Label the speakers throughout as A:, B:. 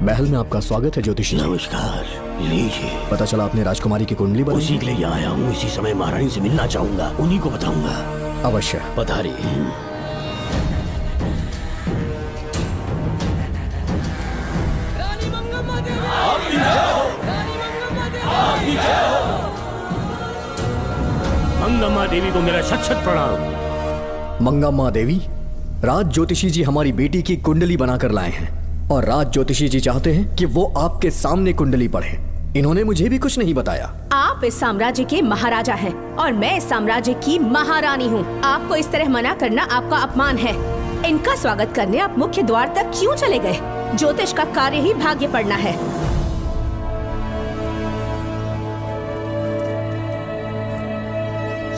A: महल में आपका स्वागत है ज्योतिषी जी।
B: नमस्कार, लीजिए।
A: पता चला आपने राजकुमारी की कुंडली बनाई।
B: उसी के लिए आया हूँ। इसी समय महारानी से मिलना चाहूंगा, उन्हीं को बताऊंगा।
A: अवश्य।
B: पधारिए। मंगम्मा देवी को मेरा शत शत प्रणाम।
A: मंगम्मा देवी, राज ज्योतिषी जी हमारी बेटी की कुंडली बनाकर लाए हैं और राज ज्योतिषी जी चाहते हैं कि वो आपके सामने कुंडली पढ़े। इन्होंने मुझे भी कुछ नहीं बताया।
C: आप इस साम्राज्य के महाराजा हैं और मैं इस साम्राज्य की महारानी हूँ। आपको इस तरह मना करना आपका अपमान है। इनका स्वागत करने आप मुख्य द्वार तक क्यों चले गए? ज्योतिष का कार्य ही भाग्य पढ़ना है।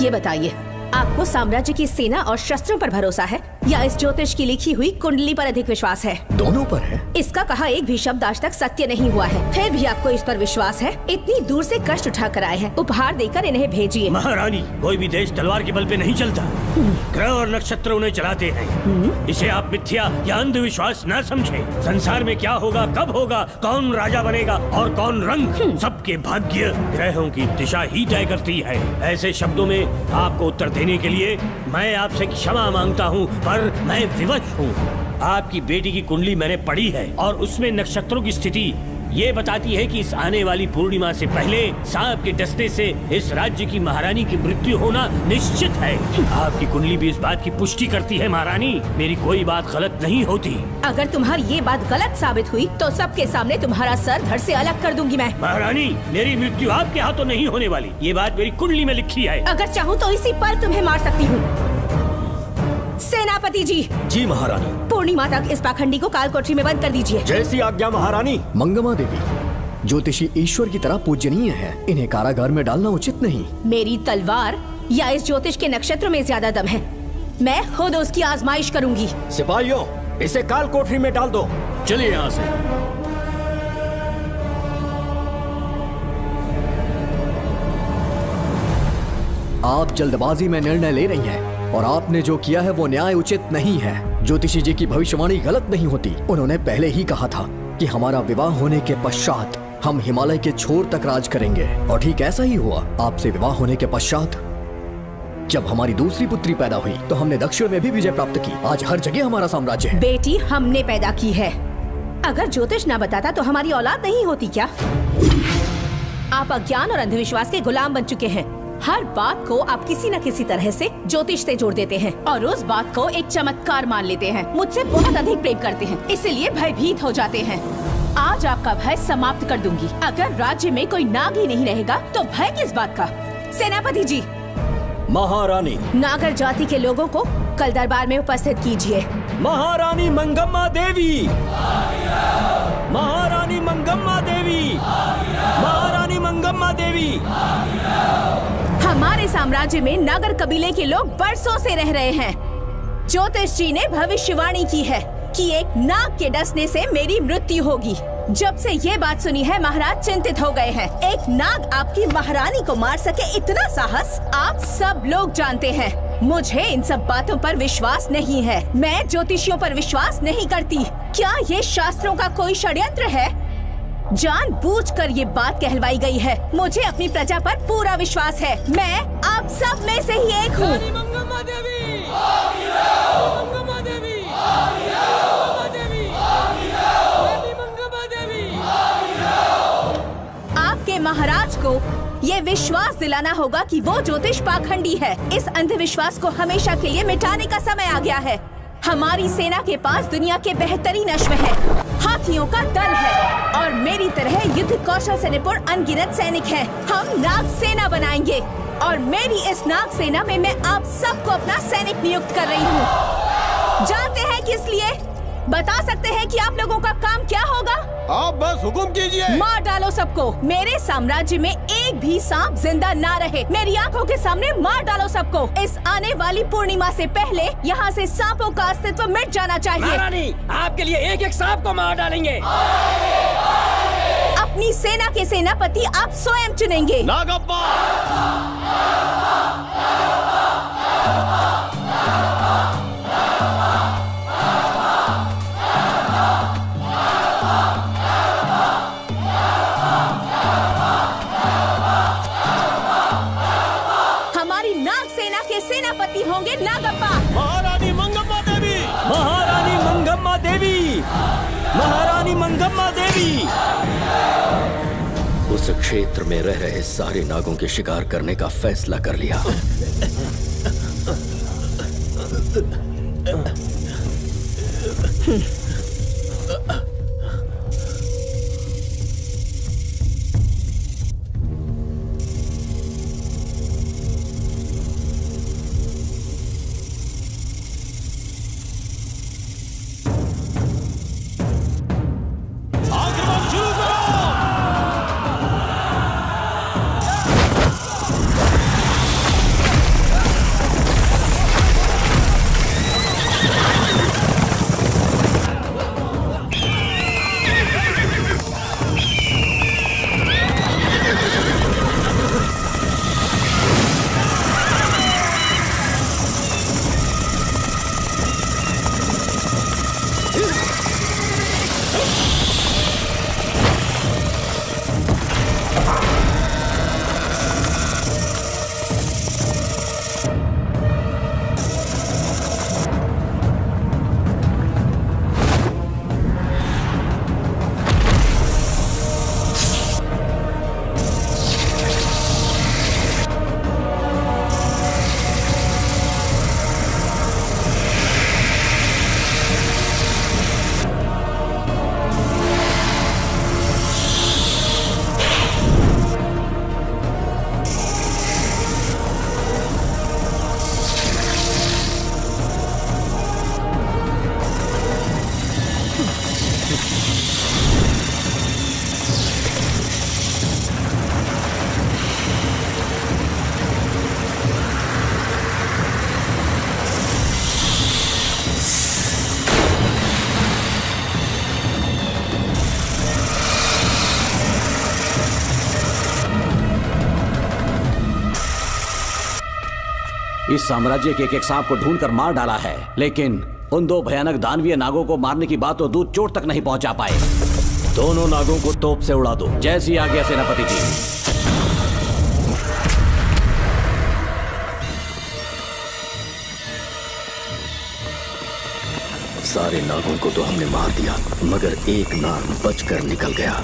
C: ये बताइए, आपको साम्राज्य की सेना और शस्त्रों पर भरोसा है या इस ज्योतिष की लिखी हुई कुंडली पर अधिक विश्वास है?
A: दोनों पर है।
C: इसका कहा एक भी शब्द आज तक सत्य नहीं हुआ है, फिर भी आपको इस पर विश्वास है? इतनी दूर से कष्ट उठा कर आए हैं, उपहार देकर इन्हें भेजिए।
B: महारानी, कोई भी देश तलवार के बल पे नहीं चलता, ग्रह और नक्षत्र उन्हें चलाते हैं। इसे आप मिथ्या या अंधविश्वास न समझें। संसार में क्या होगा, कब होगा, कौन राजा बनेगा और कौन रंग, सबके भाग्य ग्रहों की दिशा ही तय करती है। ऐसे शब्दों में आपको उत्तर देने के लिए मैं आपसे क्षमा मांगता हूँ, पर मैं विवश हूँ। आपकी बेटी की कुंडली मैंने पढ़ी है और उसमें नक्षत्रों की स्थिति ये बताती है कि इस आने वाली पूर्णिमा से पहले सांप के डसने से इस राज्य की महारानी की मृत्यु होना निश्चित है। आपकी कुंडली भी इस बात की पुष्टि करती है। महारानी, मेरी कोई बात गलत नहीं होती।
C: अगर तुम्हारी ये बात गलत साबित हुई तो सबके सामने तुम्हारा सर धड़ से अलग कर दूंगी मैं।
B: महारानी, मेरी मृत्यु आपके हाथों नहीं होने वाली, ये बात मेरी कुंडली में लिखी है।
C: अगर चाहूँ तो इसी पल तुम्हें मार सकती हूँ। सेनापति जी।
D: जी महारानी।
C: पूर्णिमा तक इस पाखंडी को कालकोठरी में बंद कर दीजिए।
D: जैसी आज्ञा महारानी।
A: मंगम्मा देवी, ज्योतिषी ईश्वर की तरह पूजनीय है, इन्हें कारागार में डालना उचित नहीं।
C: मेरी तलवार या इस ज्योतिष के नक्षत्र में ज्यादा दम है? मैं खुद उसकी आजमाइश करूंगी।
D: सिपाहियों, इसे काल कोठरी में डाल दो।
B: चलिए यहाँ से।
A: आप जल्दबाजी में निर्णय ले रही हैं और आपने जो किया है वो न्याय उचित नहीं है। ज्योतिषी जी की भविष्यवाणी गलत नहीं होती। उन्होंने पहले ही कहा था कि हमारा विवाह होने के पश्चात हम हिमालय के छोर तक राज करेंगे, और ठीक ऐसा ही हुआ। आपसे विवाह होने के पश्चात जब हमारी दूसरी पुत्री पैदा हुई तो हमने दक्षिण में भी विजय प्राप्त की। आज हर जगह हमारा साम्राज्य है।
C: बेटी हमने पैदा की है। अगर ज्योतिष ना बताता तो हमारी औलाद नहीं होती क्या? आप अज्ञान और अंधविश्वास के गुलाम बन चुके हैं। हर बात को आप किसी न किसी तरह से ज्योतिष से जोड़ देते हैं और उस बात को एक चमत्कार मान लेते हैं। मुझसे बहुत अधिक प्रेम करते हैं, इसीलिए भयभीत हो जाते हैं। आज आपका भय समाप्त कर दूंगी। अगर राज्य में कोई नाग ही नहीं रहेगा तो भय किस बात का? सेनापति जी।
D: महारानी।
C: नागर जाति के लोगों को कल दरबार में उपस्थित कीजिए।
D: महारानी मंगम्मा देवी। महारानी मंगम्मा देवी। महारानी मंगम्मा देवी।
C: हमारे साम्राज्य में नागर कबीले के लोग बरसों से रह रहे हैं। ज्योतिष जी ने भविष्यवाणी की है कि एक नाग के डसने से मेरी मृत्यु होगी। जब से ये बात सुनी है महाराज चिंतित हो गए हैं। एक नाग आपकी महारानी को मार सके, इतना साहस आप सब लोग जानते हैं। मुझे इन सब बातों पर विश्वास नहीं है। मैं ज्योतिषियों पर विश्वास नहीं करती। क्या ये शास्त्रों का कोई षड्यंत्र है? जानबूझकर ये बात कहलवाई गई है। मुझे अपनी प्रजा पर पूरा विश्वास है। मैं आप सब में से ही एक हूँ। आपके महाराज को ये विश्वास दिलाना होगा कि वो ज्योतिष पाखंडी है। इस अंधविश्वास को हमेशा के लिए मिटाने का समय आ गया है। हमारी सेना के पास दुनिया के बेहतरीन अश्व है, हाथियों का दल है और मेरी तरह युद्ध कौशल से निपुण अनगिनत सैनिक हैं। हम नाग सेना बनाएंगे और मेरी इस नाग सेना में मैं आप सबको अपना सैनिक नियुक्त कर रही हूँ। जानते हैं किस लिए? बता सकते हैं कि आप लोगों का काम क्या होगा?
D: आप बस हुक्म कीजिए।
C: मार डालो सबको। मेरे साम्राज्य में एक भी सांप जिंदा ना रहे। मेरी आंखों के सामने मार डालो सबको। इस आने वाली पूर्णिमा से पहले यहाँ से सांपों का अस्तित्व मिट जाना चाहिए।
D: महारानी, आपके लिए एक एक सांप को मार डालेंगे।
C: अपनी सेना के सेनापति आप स्वयं चुनेंगे।
D: नागप्पा।
C: नहीं होंगे नागप्पा।
D: महारानी मंगम्मा देवी, महारानी मंगम्मा देवी, महारानी मंगम्मा देवी।
E: उस क्षेत्र में रह रहे सारे नागों के शिकार करने का फैसला कर लिया।
D: आक्रमण शुरू करो।
F: इस साम्राज्य के एक सांप को ढूंढकर मार डाला है, लेकिन उन दो भयानक दानवीय नागों को मारने की बात तो दूध चोट तक नहीं पहुंचा पाए। दोनों नागों को तोप से उड़ा दो। जैसी आज्ञा सेनापति जी।
E: सारे नागों को तो हमने मार दिया, मगर एक नाग बचकर निकल गया।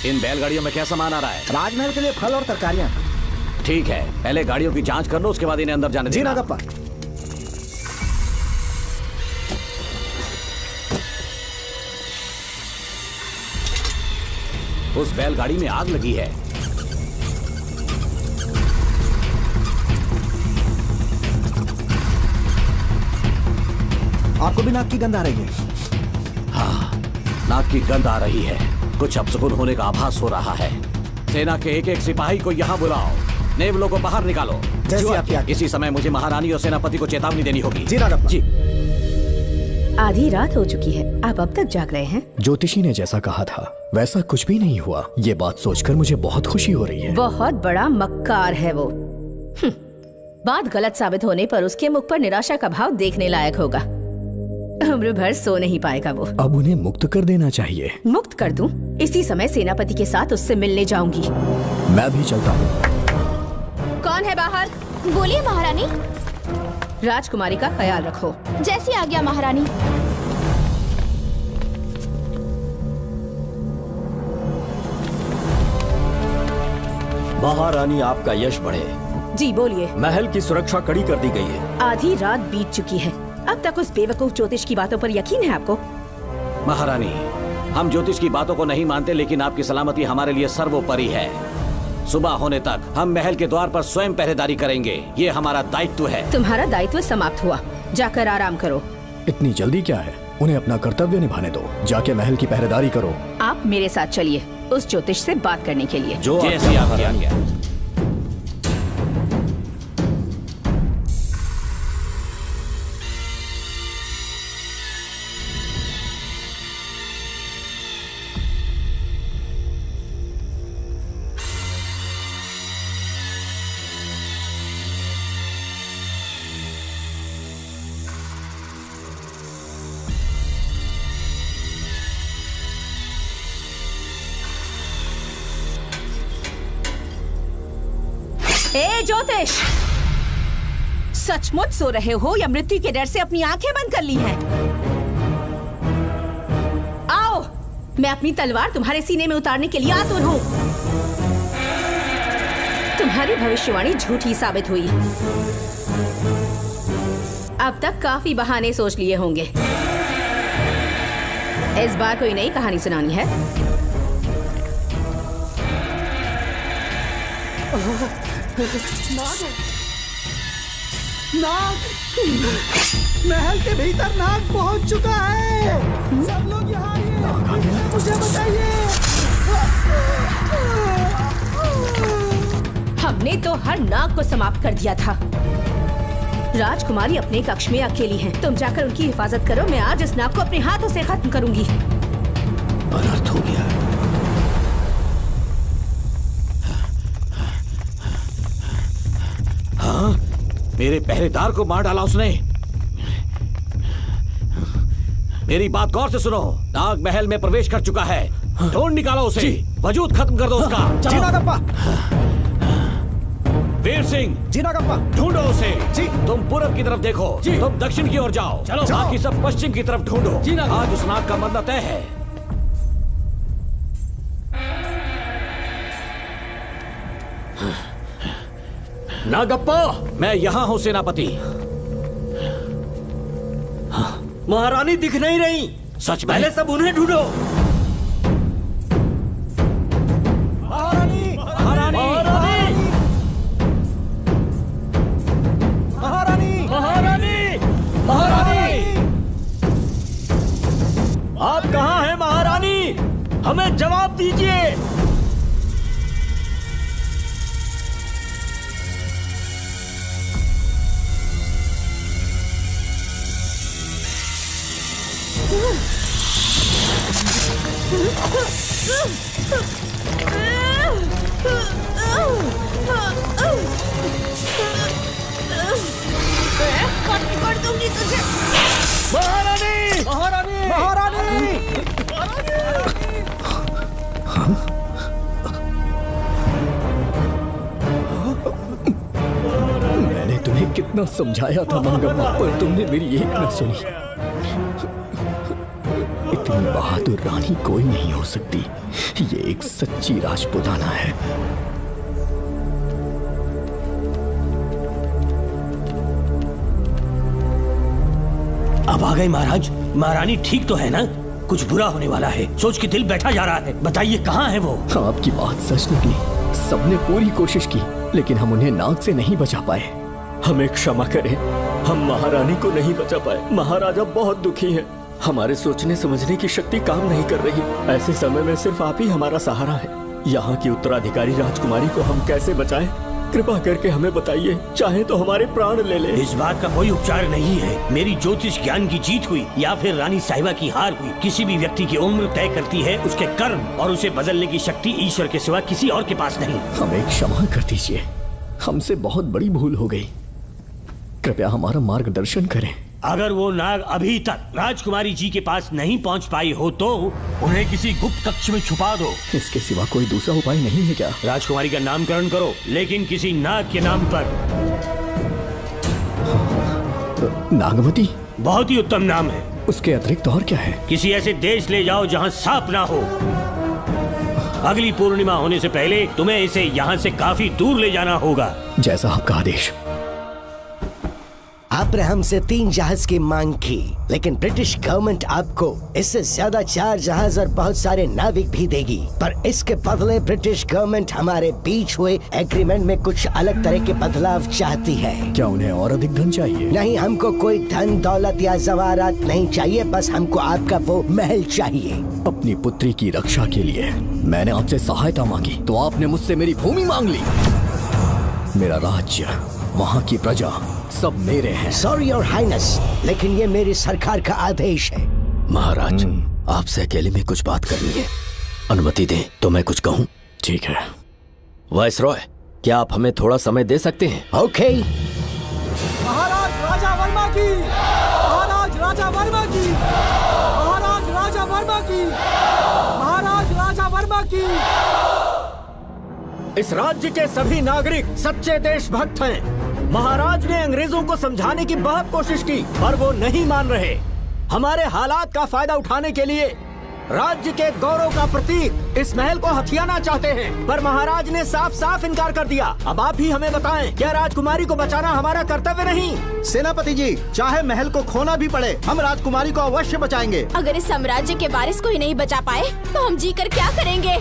F: इन बैलगाड़ियों में क्या सामान आ रहा है?
A: राजमहल के लिए फल और तरकारियां।
F: ठीक है, पहले गाड़ियों की जांच कर लो, उसके बाद इन्हें अंदर जाने
A: जी
F: देना।
A: नागप्पा।
F: उस बैलगाड़ी में आग लगी है।
A: आपको भी नाक की गंध आ रही है?
F: हाँ, नाक की गंध आ रही है। कुछ अपशकुन होने का आभास हो रहा है। सेना के एक एक सिपाही को यहाँ बुलाओ, नेवलों को बाहर निकालो।
A: जैसी आपकी आज्ञा।
F: इसी समय मुझे महारानी और सेनापति को चेतावनी देनी होगी।
A: जी नागप्पा।
F: जी।
C: आधी रात हो चुकी है, आप अब तक जाग रहे हैं?
A: ज्योतिषी ने जैसा कहा था वैसा कुछ भी नहीं हुआ। ये बात सोचकर मुझे बहुत खुशी हो रही है।
C: बहुत बड़ा मक्कार है वो। बात गलत साबित होने पर उसके मुख पर निराशा का भाव देखने लायक होगा। उम्र भर सो नहीं पाएगा वो।
A: अब उन्हें मुक्त कर देना चाहिए।
C: मुक्त कर दूं? इसी समय सेनापति के साथ उससे मिलने जाऊंगी।
A: मैं भी चलता हूँ।
C: कौन है बाहर?
G: बोलिए महारानी।
C: राजकुमारी का ख्याल रखो।
G: जैसी आज्ञा महारानी।
D: महारानी आपका यश बढ़े।
C: जी बोलिए।
D: महल की सुरक्षा कड़ी कर दी गई है।
C: आधी रात बीत चुकी है, अब तक उस बेवकूफ ज्योतिष की बातों पर यकीन है आपको?
F: महारानी, हम ज्योतिष की बातों को नहीं मानते, लेकिन आपकी सलामती हमारे लिए सर्वोपरि है। सुबह होने तक हम महल के द्वार पर स्वयं पहरेदारी करेंगे, ये हमारा दायित्व है।
C: तुम्हारा दायित्व समाप्त हुआ, जाकर आराम करो।
A: इतनी जल्दी क्या है? उन्हें अपना कर्तव्य निभाने दो। जाके महल की पहरेदारी करो।
C: आप मेरे साथ चलिए उस ज्योतिष से बात करने के लिए।
F: जो जैसी आपकी आज्ञा।
C: ए ज्योतिष, सचमुच सो रहे हो या मृत्यु के डर से अपनी आंखें बंद कर ली हैं? आओ, मैं अपनी तलवार तुम्हारे सीने में उतारने के लिए आतुर हूँ। तुम्हारी भविष्यवाणी झूठी साबित हुई। अब तक काफी बहाने सोच लिए होंगे। इस बार कोई नई कहानी सुनानी है?
H: नाग, महल के भीतर नाग पहुंच चुका है। सब लोग यहाँ आइए, मुझे बताइए।
C: हमने तो हर नाग को समाप्त कर दिया था। राजकुमारी अपने कक्ष में अकेली हैं। तुम जाकर उनकी हिफाजत करो। मैं आज इस नाग को अपने हाथों से खत्म करूंगी।
F: अनर्थ हो गया। हाँ, मेरे पहरेदार को मार डाला उसने। मेरी बात गौर से सुनो। नाग महल में प्रवेश कर चुका है। ढूंढ निकालो उसे। वजूद खत्म कर दो उसका।
H: जी नागप्पा।
F: वीर सिंह,
H: जी नागप्पा।
F: ढूंढो उसे।
H: जी।
F: तुम पूरब की तरफ देखो।
H: जी।
F: तुम दक्षिण की ओर जाओ।
B: चलो।
F: बाकी सब पश्चिम की तरफ ढूंढो।
H: जी नागप्पा।
F: आज उस नाग का मरना तय है।
B: नागप्पा,
F: मैं यहाँ हूँ सेनापति।
D: महारानी दिख नहीं रही।
F: सच में?
D: पहले सब उन्हें ढूंढो।
H: महारानी,
F: महारानी,
H: महारानी,
D: महारानी, महारानी, आप कहाँ हैं महारानी? हमें जवाब दीजिए।
C: कर दूंगी तुझे।
D: महारानी, महारानी,
H: महारानी।
A: मैंने तुम्हें कितना समझाया था मंगम्मा, पर तुमने मेरी एक न सुनी। इतनी बहादुर रानी कोई नहीं हो सकती। ये एक सच्ची राजपुताना है।
B: अब आ गए महाराज। महारानी ठीक तो है ना? कुछ बुरा होने वाला है, सोच के दिल बैठा जा रहा है। बताइए कहाँ है वो?
A: आपकी बात सच निकली। सबने पूरी कोशिश की, लेकिन हम उन्हें नाग से नहीं बचा पाए।
D: हमें क्षमा करें, हम महारानी को नहीं बचा पाए। महाराजा बहुत दुखी हैं। हमारे सोचने समझने की शक्ति काम नहीं कर रही। ऐसे समय में सिर्फ आप ही हमारा सहारा है। यहाँ की उत्तराधिकारी राजकुमारी को हम कैसे बचाएं? कृपा करके हमें बताइए, चाहे तो हमारे प्राण ले ले।
B: इस बात का कोई उपचार नहीं है। मेरी ज्योतिष ज्ञान की जीत हुई या फिर रानी साहिबा की हार हुई। किसी भी व्यक्ति की उम्र तय करती है उसके कर्म, और उसे बदलने की शक्ति ईश्वर के सिवा किसी और के पास नहीं।
A: हमें क्षमा कर दीजिए, हमसे बहुत बड़ी भूल हो गई। कृपया हमारा मार्गदर्शन करें।
B: अगर वो नाग अभी तक राजकुमारी जी के पास नहीं पहुंच पाई हो तो उन्हें किसी गुप्त कक्ष में छुपा दो।
A: इसके सिवा कोई दूसरा उपाय नहीं है क्या?
B: राजकुमारी का नामकरण करो, लेकिन किसी नाग के नाम पर।
A: नागमती?
B: बहुत ही उत्तम नाम है।
A: उसके अतिरिक्त और क्या है?
B: किसी ऐसे देश ले जाओ जहाँ सांप ना हो। अगली पूर्णिमा होने से पहले तुम्हें इसे यहाँ से काफी दूर ले जाना होगा।
A: जैसा आपका आदेश।
I: आपने हमसे 3 जहाज की मांग की, लेकिन ब्रिटिश गवर्नमेंट आपको इससे ज्यादा 4 जहाज और बहुत सारे नाविक भी देगी। पर इसके बदले ब्रिटिश गवर्नमेंट हमारे बीच हुए एग्रीमेंट में कुछ अलग तरह के बदलाव चाहती है।
A: क्या उन्हें और अधिक धन चाहिए?
I: नहीं, हमको कोई धन दौलत या जवाहरात नहीं चाहिए। बस हमको आपका वो महल चाहिए।
A: अपनी पुत्री की रक्षा के लिए मैंने आपसे सहायता मांगी, तो आपने मुझसे मेरी भूमि मांग ली। मेरा राज्य, वहाँ की प्रजा सब मेरे हैं।
I: सॉरी योर हाइनेस, लेकिन ये मेरी सरकार का आदेश है।
E: महाराज, आपसे अकेले में कुछ बात करनी है। अनुमति दें तो मैं कुछ कहूँ?
A: ठीक है।
E: वायसरॉय, क्या आप हमें थोड़ा समय दे सकते हैं?
I: ओके।
H: महाराज राजा वर्मा की, महाराज राजा वर्मा की, महाराज राजा वर्मा की, महाराज राजा वर्मा की।
D: इस राज्य के सभी नागरिक सच्चे देशभक्त हैं। महाराज ने अंग्रेजों को समझाने की बहुत कोशिश की पर वो नहीं मान रहे। हमारे हालात का फायदा उठाने के लिए राज्य के गौरव का प्रतीक इस महल को हथियाना चाहते हैं, पर महाराज ने साफ साफ इनकार कर दिया। अब आप ही हमें बताएं, क्या राजकुमारी को बचाना हमारा कर्तव्य नहीं?
H: सेनापति जी, चाहे महल को खोना भी पड़े, हम राजकुमारी को अवश्य बचाएंगे।
G: अगर इस साम्राज्य के वारिस को ही नहीं बचा पाए तो हम जीकर क्या करेंगे?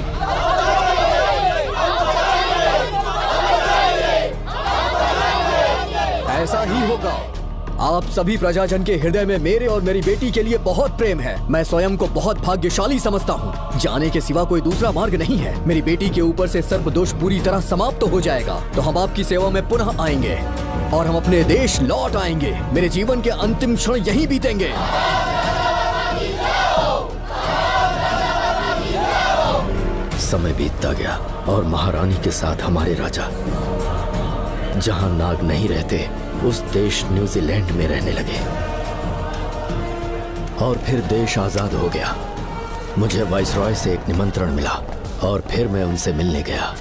A: ऐसा ही होगा। आप सभी प्रजाजन के हृदय में मेरे और मेरी बेटी के लिए बहुत प्रेम है। मैं स्वयं को बहुत भाग्यशाली समझता हूँ। जाने के सिवा कोई दूसरा मार्ग नहीं है। मेरी बेटी के ऊपर से सर्पदोष पूरी तरह समाप्त हो जाएगा तो हम आपकी सेवा में पुनः आएंगे और हम अपने देश लौट आएंगे। मेरे जीवन के अंतिम क्षण यहीं बीतेंगे।
E: समय बीतता गया और महारानी के साथ हमारे राजा जहां नाग नहीं रहते उस देश न्यूजीलैंड में रहने लगे और फिर देश आजाद हो गया। मुझे वाइसरॉय से एक निमंत्रण मिला और फिर मैं उनसे मिलने गया।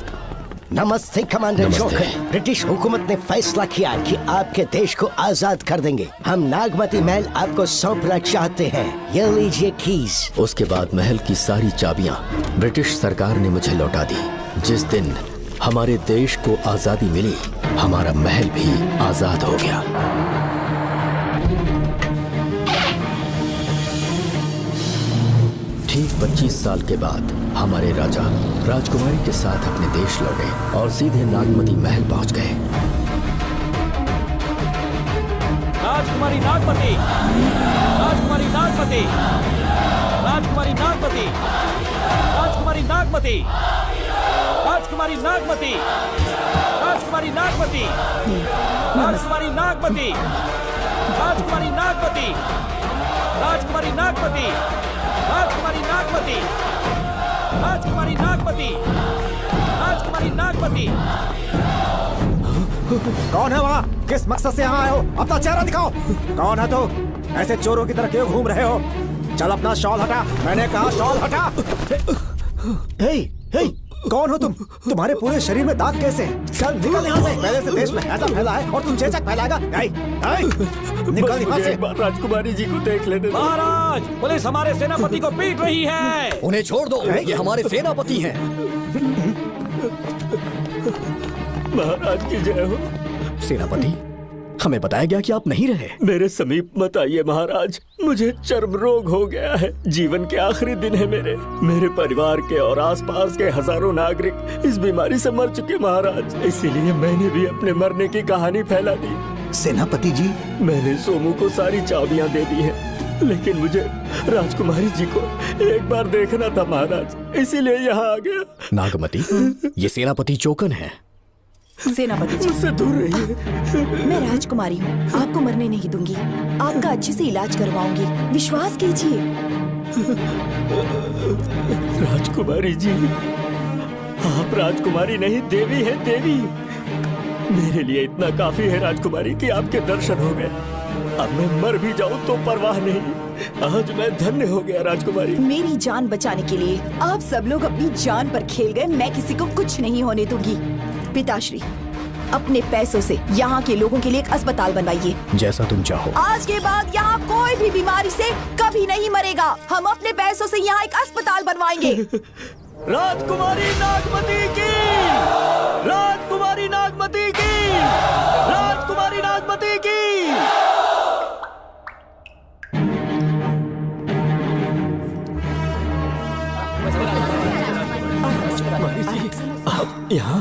I: नमस्ते कमांडर
E: नमस्ते।
I: जोकर। ब्रिटिश हुकूमत ने फैसला किया कि आपके देश को आजाद कर देंगे। हम नागमती महल आपको सौंपना चाहते हैं। ये लीजिए कीज।
E: उसके बाद महल की सारी चाबियां ब्रिटिश सरकार ने मुझे लौटा दी। जिस दिन हमारे देश को आजादी मिली हमारा महल भी आजाद हो गया। ठीक 25 साल के बाद हमारे राजा राजकुमारी के साथ अपने देश लौटे और सीधे नागमती महल पहुंच गए।
F: राजकुमारी नागमती, राजकुमारी नागमती, राजकुमारी नागमती, राजकुमारी नागमती, राजकुमारी नागमती, राजकुमारी नागमती, राजकुमारी नागमती, राजकुमारी नागमती, राजकुमारी नागमती, राजकुमारी नागमती, राजकुमारी नागमती, राजकुमारी नागमती।
H: कौन है वहाँ? किस मकसद से यहाँ आए हो? अपना चेहरा दिखाओ। कौन है तो? ऐसे चोरों की तरह क्यों घूम रहे हो? चल अपना शॉल हटा। मैंने कहा शॉल हटा। हे, हे, कौन हो तुम? तुम्हारे पूरे शरीर में दाग कैसे हैं? चल निकल यहाँ से। पहले से देश में ऐसा फैला है और तुम चेचक फैलाएगा? निकल यहाँ से।
D: एक बार राजकुमारी जी को देख लेने दो।
F: महाराज, पुलिस हमारे सेनापति को पीट रही है।
A: उन्हें छोड़ दो, ये हमारे सेनापति हैं।
D: महाराज की जय हो।
A: सेनापति, हमें बताया गया कि आप नहीं रहे।
D: मेरे समीप मत आइए महाराज, मुझे चर्म रोग हो गया है। जीवन के आखिरी दिन है मेरे परिवार के और आसपास के हजारों नागरिक इस बीमारी से मर चुके महाराज। इसीलिए मैंने भी अपने मरने की कहानी फैला दी।
H: सेनापति जी,
D: मैंने सोमू को सारी चाबियां दे दी हैं, लेकिन मुझे राजकुमारी जी को एक बार देखना था महाराज, इसीलिए यहाँ आ गया।
A: नागमती, ये सेनापति चोकन है।
J: सेनापति जी,
D: मुझसे दूर रहिए।
J: मैं राजकुमारी हूँ, आपको मरने नहीं दूंगी। आपका अच्छे से इलाज करवाऊंगी, विश्वास कीजिए।
D: राजकुमारी जी, आप राजकुमारी नहीं देवी है, देवी। मेरे लिए इतना काफी है राजकुमारी कि आपके दर्शन हो गए। अब मैं मर भी जाऊं तो परवाह नहीं। आज मैं धन्य हो गया राजकुमारी।
J: मेरी जान बचाने के लिए आप सब लोग अपनी जान पर खेल गए। मैं किसी को कुछ नहीं होने दूंगी। पिताश्री, अपने पैसों से यहाँ के लोगों के लिए एक अस्पताल बनवाइए।
A: जैसा तुम चाहो।
J: आज के बाद यहाँ कोई भी बीमारी से कभी नहीं मरेगा। हम अपने पैसों से यहाँ एक अस्पताल बनवाएंगे।
D: राजकुमारी नागमती की, राजकुमारी नागमती की, राजकुमारी नागमती की। आप यहाँ,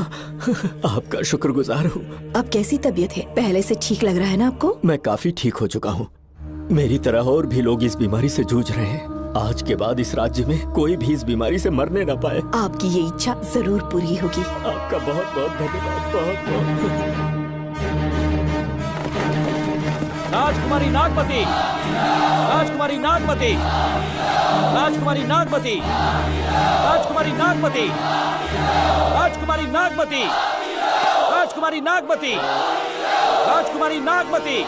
D: आपका शुक्रगुजार हूँ।
J: अब कैसी तबीयत है? पहले से ठीक लग रहा है ना आपको?
D: मैं काफी ठीक हो चुका हूँ। मेरी तरह और भी लोग इस बीमारी से जूझ रहे हैं। आज के बाद इस राज्य में कोई भी इस बीमारी से मरने न पाए।
J: आपकी ये इच्छा जरूर पूरी होगी।
D: आपका बहुत बहुत धन्यवाद, बहुत बहुत।
F: राजकुमारी नागमती, राजकुमारी नागमती, राजकुमारी नागमती, राजकुमारी नागमती, राजकुमारी नागमती, राजकुमारी नागमती, राजकुमारी नागमती।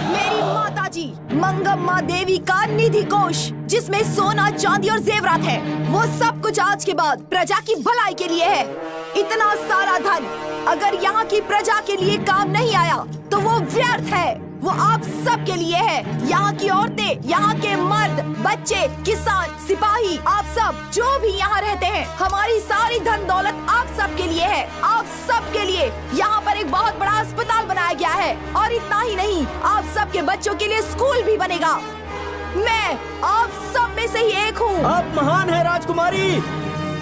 J: मेरी माता पिताजी, मंगम्मा देवी का निधि कोष जिसमें सोना, चांदी और जेवरात है, वो सब कुछ आज के बाद प्रजा की भलाई के लिए है। इतना सारा धन अगर यहाँ की प्रजा के लिए काम नहीं आया तो वो व्यर्थ है। वो आप सब के लिए है। यहाँ की औरतें, यहाँ के मर्द, बच्चे, किसान, सिपाही, आप सब जो भी यहाँ रहते हैं, हमारी सारी धन दौलत आप सब के लिए है। आप सब के लिए यहाँ पर एक बहुत बड़ा अस्पताल बनाया गया है और इतना ही नहीं, आप सब के बच्चों के लिए स्कूल भी बनेगा। मैं आप सब में से ही एक हूँ।
D: आप महान है राजकुमारी।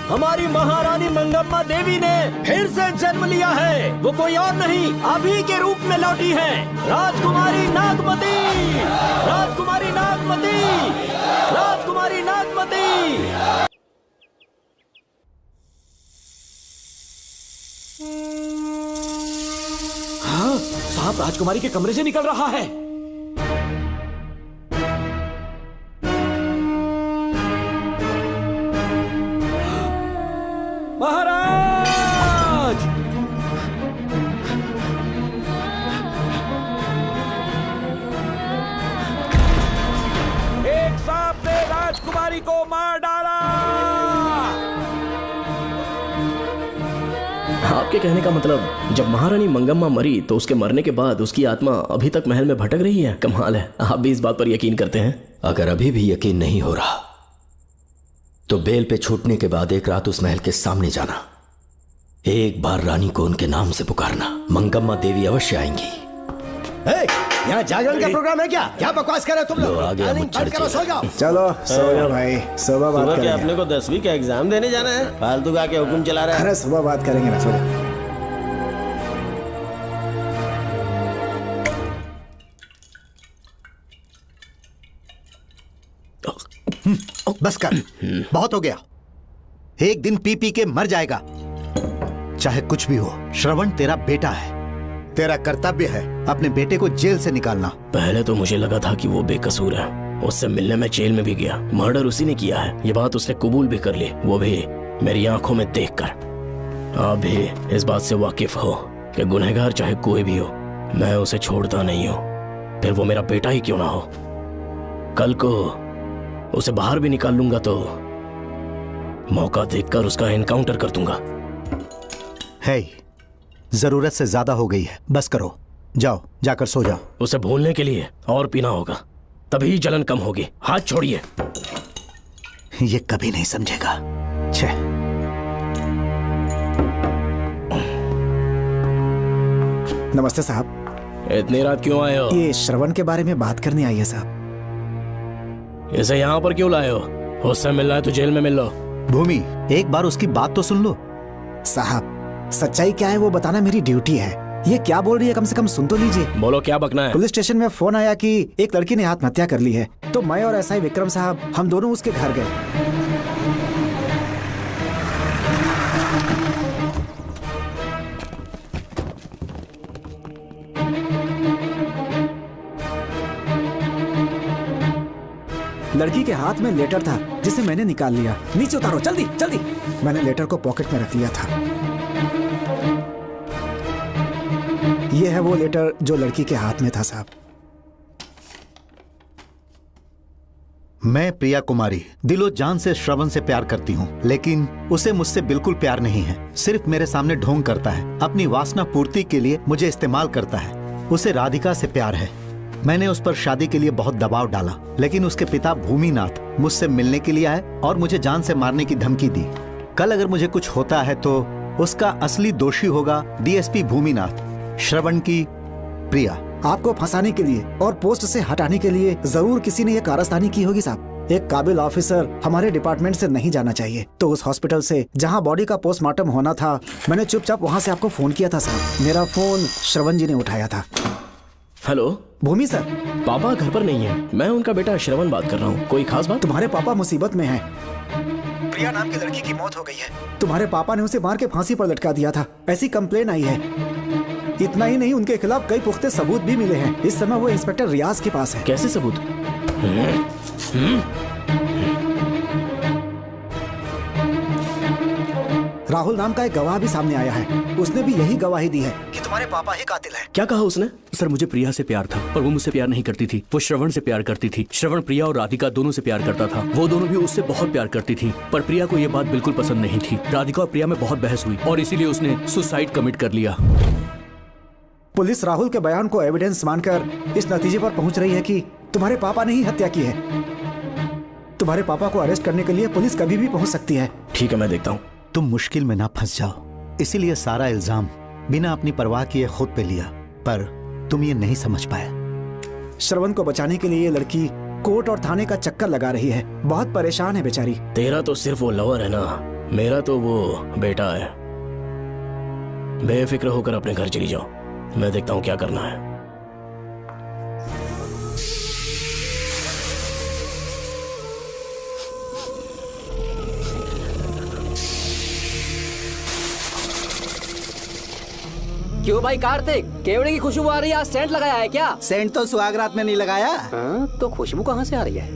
D: हमारी महारानी मंगम्मा देवी ने फिर से जन्म लिया है। वो कोई और नहीं, आप ही के रूप में लौटी है। राजकुमारी नागमती, राजकुमारी नागमती, राजकुमारी नागमती।
F: हाँ, साहब राजकुमारी के कमरे से निकल रहा है। महाराज! एक सांप ने राजकुमारी को मार डाला।
K: आपके कहने का मतलब जब महारानी मंगम्मा मरी तो उसके मरने के बाद उसकी आत्मा अभी तक महल में भटक रही है? कमाल है, आप भी इस बात पर यकीन करते हैं?
E: अगर अभी भी यकीन नहीं हो रहा तो बेल पे छूटने के बाद एक रात उस महल के सामने जाना, एक बार रानी को उनके नाम से पुकारना, मंगम्मा देवी अवश्य आएंगी।
I: यहाँ जागरण का प्रोग्राम है क्या? क्या बकवास कर रहे हो तुम लोग?
E: आगे मुझ चढ़ के।
I: सो जाओ।
H: चलो सो जाओ भाई, सुबह बात करेंगे।
K: अपने को 10वीं का एग्जाम देने जाना है, फालतू का क्या हुक्म चला रहा है?
H: अरे सुबह बात करेंगे ना, सो जाओ।
L: बस कर, बहुत हो गया। एक दिन पी पी के मर जाएगा, चाहे कुछ भी हो। श्रवण तेरा बेटा है, तेरा कर्तव्य है अपने बेटे को जेल से निकालना।
K: पहले तो मुझे लगा था कि वो बेकसूर है, उससे मिलने में जेल में भी गया, मर्डर उसी ने किया है, ये बात उसने कबूल भी कर ली, वो भी मेरी आंखों में देखकर। आप भी इस बात से वाकिफ हो कि गुनहगार चाहे कोई भी हो, मैं उसे छोड़ता नहीं हूँ, फिर वो मेरा बेटा ही क्यों ना हो। कल को उसे बाहर भी निकाल लूंगा तो मौका देखकर उसका एनकाउंटर कर दूंगा।
L: है, जरूरत से ज्यादा हो गई है, बस करो, जाओ जाकर सो जाओ।
K: उसे भूलने के लिए और पीना होगा, तभी जलन कम होगी। हाथ छोड़िए।
L: ये कभी नहीं समझेगा। छे।
H: नमस्ते साहब।
K: इतनी रात क्यों आए हो?
H: ये श्रवण के बारे में बात करनी आई है साहब।
K: इसे यहाँ पर क्यों लाए हो? उससे मिलना है तो जेल में मिल लो।
L: भूमि, एक बार उसकी बात तो सुन लो।
H: साहब, सच्चाई क्या है वो बताना मेरी ड्यूटी है। ये क्या बोल रही है, कम से कम सुन तो लीजिए।
K: बोलो, क्या बकना है?
H: पुलिस स्टेशन में फोन आया कि एक लड़की ने आत्महत्या कर ली है, तो मैं और एसआई विक्रम साहब हम दोनों उसके घर गए। लड़की के हाथ में लेटर था जिसे मैंने निकाल लिया। नीचे उतारो, जल्दी जल्दी। मैंने लेटर को पॉकेट में रख लिया था। यह है वो लेटर जो लड़की के हाथ में था साहब।
L: मैं प्रिया कुमारी दिलो जान से श्रवण से प्यार करती हूँ, लेकिन उसे मुझसे बिल्कुल प्यार नहीं है। सिर्फ मेरे सामने ढोंग करता है, अपनी वासना पूर्ति के लिए मुझे इस्तेमाल करता है। उसे राधिका से प्यार है। मैंने उस पर शादी के लिए बहुत दबाव डाला, लेकिन उसके पिता भूमिनाथ मुझसे मिलने के लिए आए और मुझे जान से मारने की धमकी दी। कल अगर मुझे कुछ होता है तो उसका असली दोषी होगा डीएसपी भूमिनाथ। श्रवण की प्रिया।
H: आपको फंसाने के लिए और पोस्ट से हटाने के लिए जरूर किसी ने यह कारस्तानी की होगी साहब। एक काबिल ऑफिसर हमारे डिपार्टमेंट से नहीं जाना चाहिए। तो उस हॉस्पिटल से जहां बॉडी का पोस्टमार्टम होना था, मैंने चुपचाप वहां से आपको फोन किया था साहब। मेरा फोन श्रवण जी ने उठाया था।
K: हेलो
H: भूमि सर।
K: पापा घर पर नहीं है, मैं उनका बेटा श्रवण बात कर रहा हूँ। कोई खास बात?
H: तुम्हारे पापा मुसीबत में हैं। प्रिया नाम की लड़की की मौत हो गई है। तुम्हारे पापा ने उसे मार के फांसी पर लटका दिया था, ऐसी कंप्लेन आई है। इतना ही नहीं, उनके खिलाफ कई पुख्ते सबूत भी मिले हैं। इस समय वो इंस्पेक्टर रियाज के पास है।
K: कैसे सबूत?
H: राहुल नाम का एक गवाह भी सामने आया है। उसने भी यही गवाही दी है कि तुम्हारे पापा ही कातिल हैं।
K: क्या कहा उसने?
M: सर मुझे प्रिया से प्यार था, पर वो मुझसे प्यार नहीं करती थी। वो श्रवण से प्यार करती थी। श्रवण प्रिया और राधिका दोनों से प्यार करता था। वो दोनों भी उससे बहुत प्यार करती थी, पर प्रिया को ये बात बिल्कुल पसंद नहीं थी। राधिका और प्रिया में बहुत बहस हुई और इसीलिए उसने सुसाइड कमिट कर लिया।
H: पुलिस राहुल के बयान को एविडेंस मानकर इस नतीजे पर पहुंच रही है कि तुम्हारे पापा ने ही हत्या की है। तुम्हारे पापा को अरेस्ट करने के लिए पुलिस कभी भी पहुंच सकती है।
K: ठीक है, मैं देखता हूँ।
L: तुम मुश्किल में ना फंस जाओ, इसीलिए सारा इल्जाम बिना अपनी परवाह किए खुद पे लिया, पर तुम ये नहीं समझ पाए।
H: श्रवण को बचाने के लिए ये लड़की कोर्ट और थाने का चक्कर लगा रही है। बहुत परेशान है बेचारी।
K: तेरा तो सिर्फ वो लवर है ना, मेरा तो वो बेटा है। बेफिक्र होकर अपने घर चली जाओ, मैं देखता हूँ क्या करना है।
N: क्यों भाई कार्तिक, केवड़े की खुशबू आ रही है, आज सेंट लगाया है क्या?
O: सेंट तो सुहागरात में नहीं लगाया।
N: तो खुशबू कहाँ से आ रही है?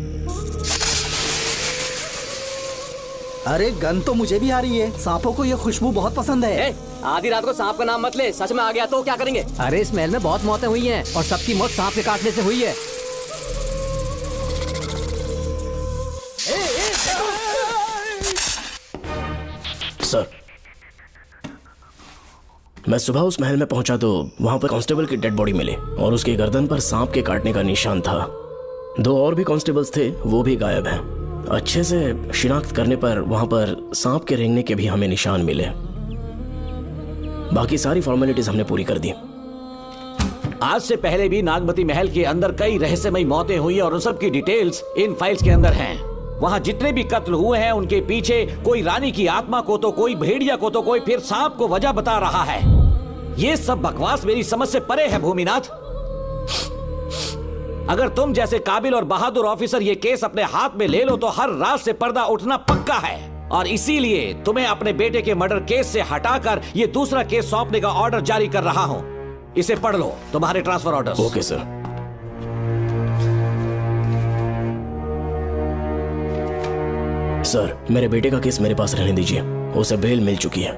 O: अरे गन तो मुझे भी आ रही है। सांपों को ये खुशबू बहुत पसंद है।
N: आधी रात को सांप का नाम मत ले, सच में आ गया तो क्या करेंगे?
O: अरे इस महल में बहुत मौतें हुई हैं और सबकी मौत सांप के काटने से हुई है।
K: सर, मैं सुबह उस महल में पहुंचा तो वहां पर कांस्टेबल की डेड बॉडी मिली और उसके गर्दन पर सांप के काटने का निशान था। 2 और भी कांस्टेबल्स थे, वो भी गायब हैं। अच्छे से शिनाख्त करने पर वहां पर सांप के रेंगने के भी हमें निशान मिले। बाकी सारी फॉर्मेलिटीज हमने पूरी कर दी।
F: आज से पहले भी नागमती महल के अंदर कई रहस्यमयी मौतें हुई और उन सब की डिटेल्स इन फाइल्स के अंदर हैं। वहाँ जितने भी कत्ल हुए हैं उनके पीछे कोई रानी की आत्मा को तो कोई भेड़िया को तो कोई फिर सांप को वजह बता रहा है। ये सब बकवास मेरी समझ से परे है भूमिनाथ। अगर तुम जैसे काबिल और बहादुर ऑफिसर ये केस अपने हाथ में ले लो तो हर रात से पर्दा उठना पक्का है, और इसीलिए तुम्हें अपने बेटे के मर्डर केस से हटाकर ये दूसरा केस सौंपने का ऑर्डर जारी कर रहा हूं। इसे पढ़ लो, तुम्हारे transfer order.
K: Okay sir. Sir, मेरे बेटे का केस मेरे पास रहने दीजिए। उसे बेल मिल चुकी है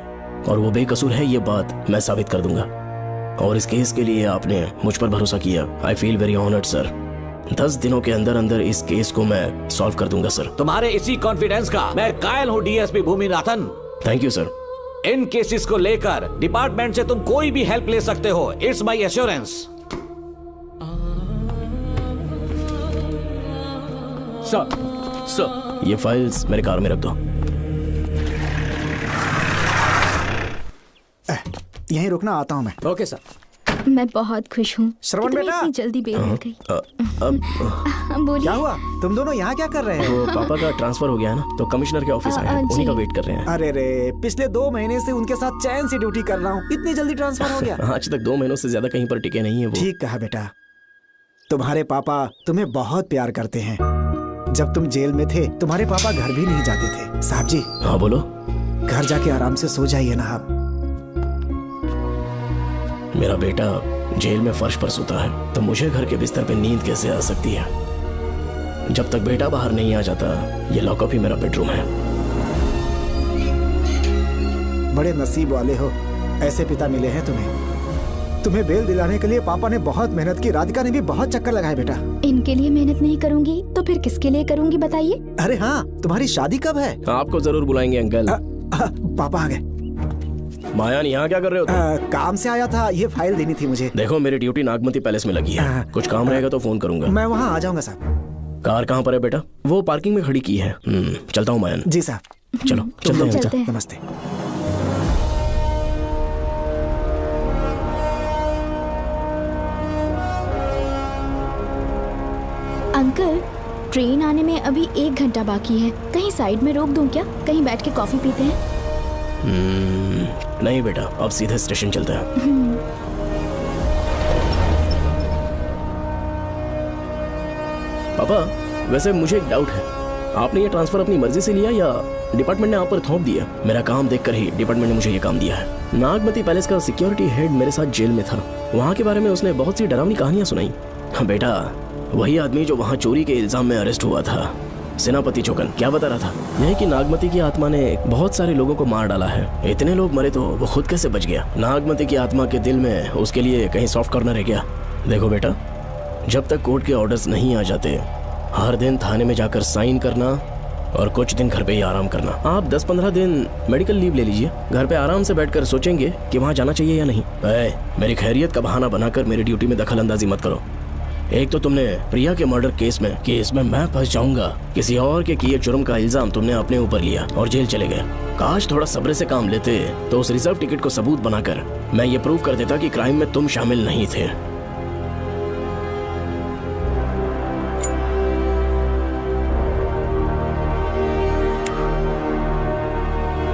K: और वो बेकसूर है, ये बात मैं साबित कर दूंगा। और इस केस के लिए आपने मुझ पर भरोसा किया। I feel very honoured sir. 10 दिनों के अंदर अंदर इस केस को मैं सॉल्व कर दूंगा सर।
F: तुम्हारे इसी कॉन्फिडेंस का मैं कायल हूँ DSP Bhuminathan.
K: Thank you sir.
F: In cases को लेकर डिपार्टमेंट से तुम कोई भी हेल्प ले सकते हो। It's my assurance.
K: सर, ये फाइल्स मेरे कार में रख दो।
H: यहीं रुकना, आता हूँ मैं।
F: Okay sir.
G: मैं बहुत खुश हूँ।
H: श्रवण बेटा,
G: इतनी जल्दी बेल मिल गई। बोलिए।
H: क्या हुआ? तुम दोनों यहाँ क्या कर रहे हैं?
K: वो पापा का ट्रांसफर हो गया है ना, तो कमिश्नर के ऑफिस आए हैं, उन्हीं का वेट कर रहे हैं।
H: अरे रे, पिछले 2 महीने से उनके साथ चैन से ड्यूटी कर रहा हूँ, इतनी जल्दी ट्रांसफर हो गया?
K: आज तक 2 महीनों से ज्यादा कहीं पर टिके नहीं है वो।
H: ठीक कहा बेटा, तुम्हारे पापा तुम्हें बहुत प्यार करते हैं। जब तुम जेल में थे तुम्हारे पापा घर भी नहीं जाते थे। साहब जी।
K: हाँ बोलो।
H: घर जाके आराम से सो जाइए ना आप।
K: मेरा बेटा जेल में फर्श पर सोता है तो मुझे घर के बिस्तर पे नींद कैसे आ सकती है? जब तक बेटा बाहर नहीं आ जाता, ये लॉकअप ही मेरा बेडरूम है।
H: बड़े नसीब वाले हो, ऐसे पिता मिले हैं तुम्हें बेल दिलाने के लिए पापा ने बहुत मेहनत की। राधिका ने भी बहुत चक्कर लगाए बेटा।
G: इनके लिए मेहनत नहीं करूंगी तो फिर किसके लिए करूंगी बताइए?
H: अरे हाँ, तुम्हारी शादी कब है?
K: आपको जरूर बुलाएंगे अंकल।
H: पापा आ गए।
K: मायान, यहाँ क्या कर रहे हो तुम?
H: काम से आया था, ये फाइल देनी थी मुझे।
K: देखो, मेरी ड्यूटी नागमती पैलेस में लगी है। कुछ काम रहेगा तो फोन करूंगा।
H: मैं वहाँ आ जाऊंगा साहब।
K: कार कहाँ पर है बेटा? वो पार्किंग में खड़ी की है। चलता हूँ मायान।
H: जी साहब।
K: चलो चलते हैं।
H: नमस्ते।
G: अंकल, ट्रेन आने में अभी 1 घंटा बाकी है। कहीं साइड में रोक दूं क्या? कहीं बैठ के कॉफी पीते हैं?
K: नहीं बेटा, अब सीधे स्टेशन चलते हैं। पापा, वैसे मुझे एक डाउट है। आपने ये ट्रांसफर अपनी मर्जी से लिया या डिपार्टमेंट ने आप पर थोप दिया? मेरा काम देखकर ही डिपार्टमेंट ने मुझे ये काम दिया है। नागमती पैलेस का सिक्योरिटी हेड मेरे साथ जेल में था। वहाँ के बारे में उसने बहुत सी डरावनी कहानियां सुनाई। बेटा, वही आदमी जो वहाँ चोरी के इल्जाम में अरेस्ट हुआ था, सेनापति चौकन, क्या बता रहा था? यही कि नागमती की आत्मा ने बहुत सारे लोगों को मार डाला है। इतने लोग मरे तो वो खुद कैसे बच गया? नागमती की आत्मा के दिल में उसके लिए कहीं सॉफ्ट कॉर्नर है क्या? देखो बेटा, जब तक कोर्ट के ऑर्डर्स नहीं आ जाते, हर दिन थाने में जाकर साइन करना और कुछ दिन घर पे ही आराम करना। आप 10-15 दिन मेडिकल लीव ले लीजिए, घर पे आराम से बैठकर सोचेंगे कि वहाँ जाना चाहिए या नहीं। मेरी खैरियत का बहाना बनाकर मेरी ड्यूटी में दखल अंदाजी मत करो। एक तो तुमने प्रिया के मर्डर केस में कि इसमें मैं फंस जाऊंगा, किसी और के किए जुर्म का इल्जाम तुमने अपने ऊपर लिया और जेल चले गए। काश थोड़ा सब्र से काम लेते तो उस रिजर्व टिकट को सबूत बनाकर मैं ये प्रूव कर देता कि क्राइम में तुम शामिल नहीं थे।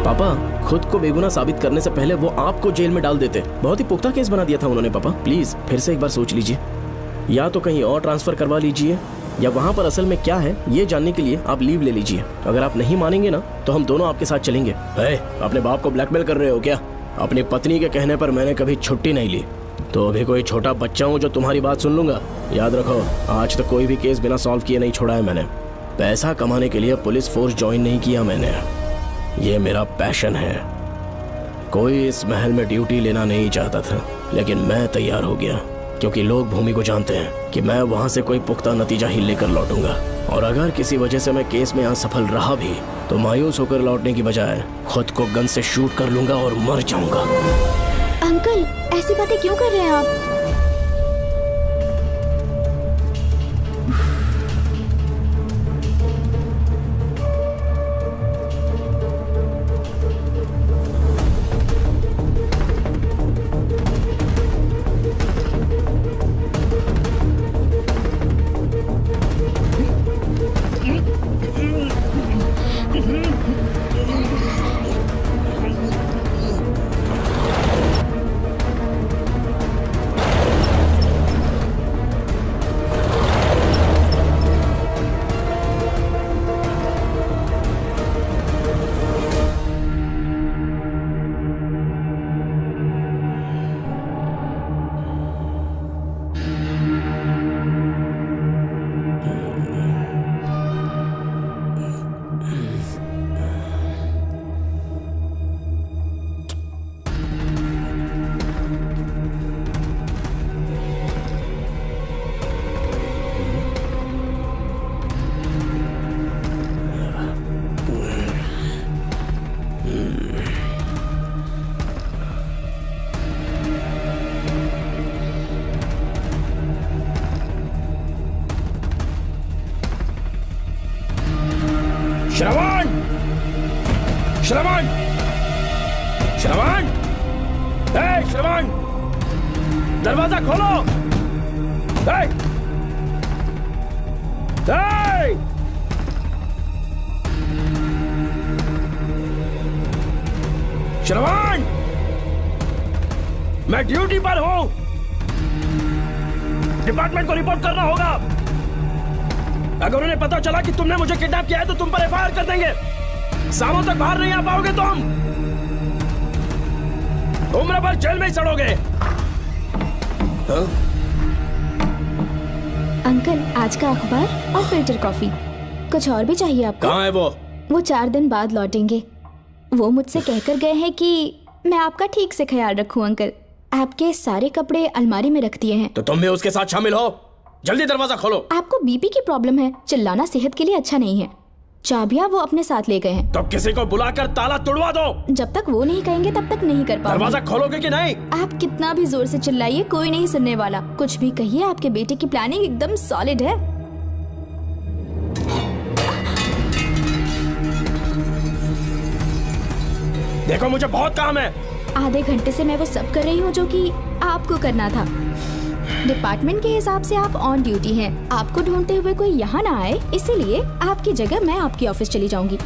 K: पापा, खुद को बेगुनाह साबित करने से पहले वो आपको जेल में डाल देते। बहुत ही पुख्ता केस बना दिया था उन्होंने। पापा प्लीज फिर से एक बार सोच लीजिए, या तो कहीं और ट्रांसफर करवा लीजिए या वहाँ पर असल में क्या है ये जानने के लिए आप लीव ले लीजिए। अगर आप नहीं मानेंगे ना तो हम दोनों आपके साथ चलेंगे। अपने बाप को ब्लैकमेल कर रहे हो क्या? अपनी पत्नी के कहने पर मैंने कभी छुट्टी नहीं ली, तो अभी कोई छोटा बच्चा हूँ जो तुम्हारी बात सुन लूंगा? याद रखो, आज तक कोई भी केस बिना सॉल्व किए नहीं छोड़ा है मैंने। पैसा कमाने के लिए पुलिस फोर्स ज्वाइन नहीं किया मैंने, ये मेरा पैशन है। कोई इस महल में ड्यूटी लेना नहीं चाहता था, लेकिन मैं तैयार हो गया क्योंकि लोग भूमि को जानते हैं कि मैं वहां से कोई पुख्ता नतीजा ही लेकर लौटूंगा। और अगर किसी वजह से मैं केस में असफल रहा भी तो मायूस होकर लौटने की बजाय खुद को गन से शूट कर लूंगा और मर जाऊंगा।
G: अंकल, ऐसी बातें क्यों कर रहे हैं आप?
B: श्रवण! श्रवण! श्रवण! श्रवण! दरवाजा खोलो! श्रवण! मैं ड्यूटी पर हूं, डिपार्टमेंट को रिपोर्ट करना होगा। अगर उन्हें पता चला कि तुमने मुझे किडनैप किया है तो तुम पर एफआईआर कर देंगे। सालों तक बाहर नहीं आ पाओगे तुम, उम्र भर जेल में ही सड़ोगे।
G: अंकल, आज का अखबार और फिल्टर कॉफी। कुछ और भी चाहिए आपको?
B: कहाँ है वो?
G: वो 4 दिन बाद लौटेंगे। वो मुझसे कहकर गए हैं कि मैं आपका ठीक से ख्याल रखूं। अंकल, आपके सारे कपड़े अलमारी में रख दिए हैं।
B: तो तुम भी उसके साथ शामिल हो। जल्दी दरवाजा खोलो।
G: आपको बीपी की प्रॉब्लम है, चिल्लाना सेहत के लिए अच्छा नहीं है। चाबियां वो अपने साथ ले गए हैं।
B: तो किसी को बुलाकर ताला तोड़वा दो।
G: जब तक वो नहीं कहेंगे तब तक नहीं कर पाओगे।
B: दरवाजा खोलोगे कि नहीं?
G: आप कितना भी जोर से चिल्लाइए, कोई नहीं सुनने वाला। कुछ भी कहिए, आपके बेटे की प्लानिंग एकदम सॉलिड है।
B: देखो, मुझे बहुत काम है।
G: आधे घंटे से मैं वो सब कर रही हूँ जो कि आपको करना था। डिपार्टमेंट के हिसाब से आप ऑन ड्यूटी हैं। आपको ढूंढते हुए कोई यहाँ ना आए, इसीलिए आपकी जगह मैं आपकी ऑफिस चली जाऊंगी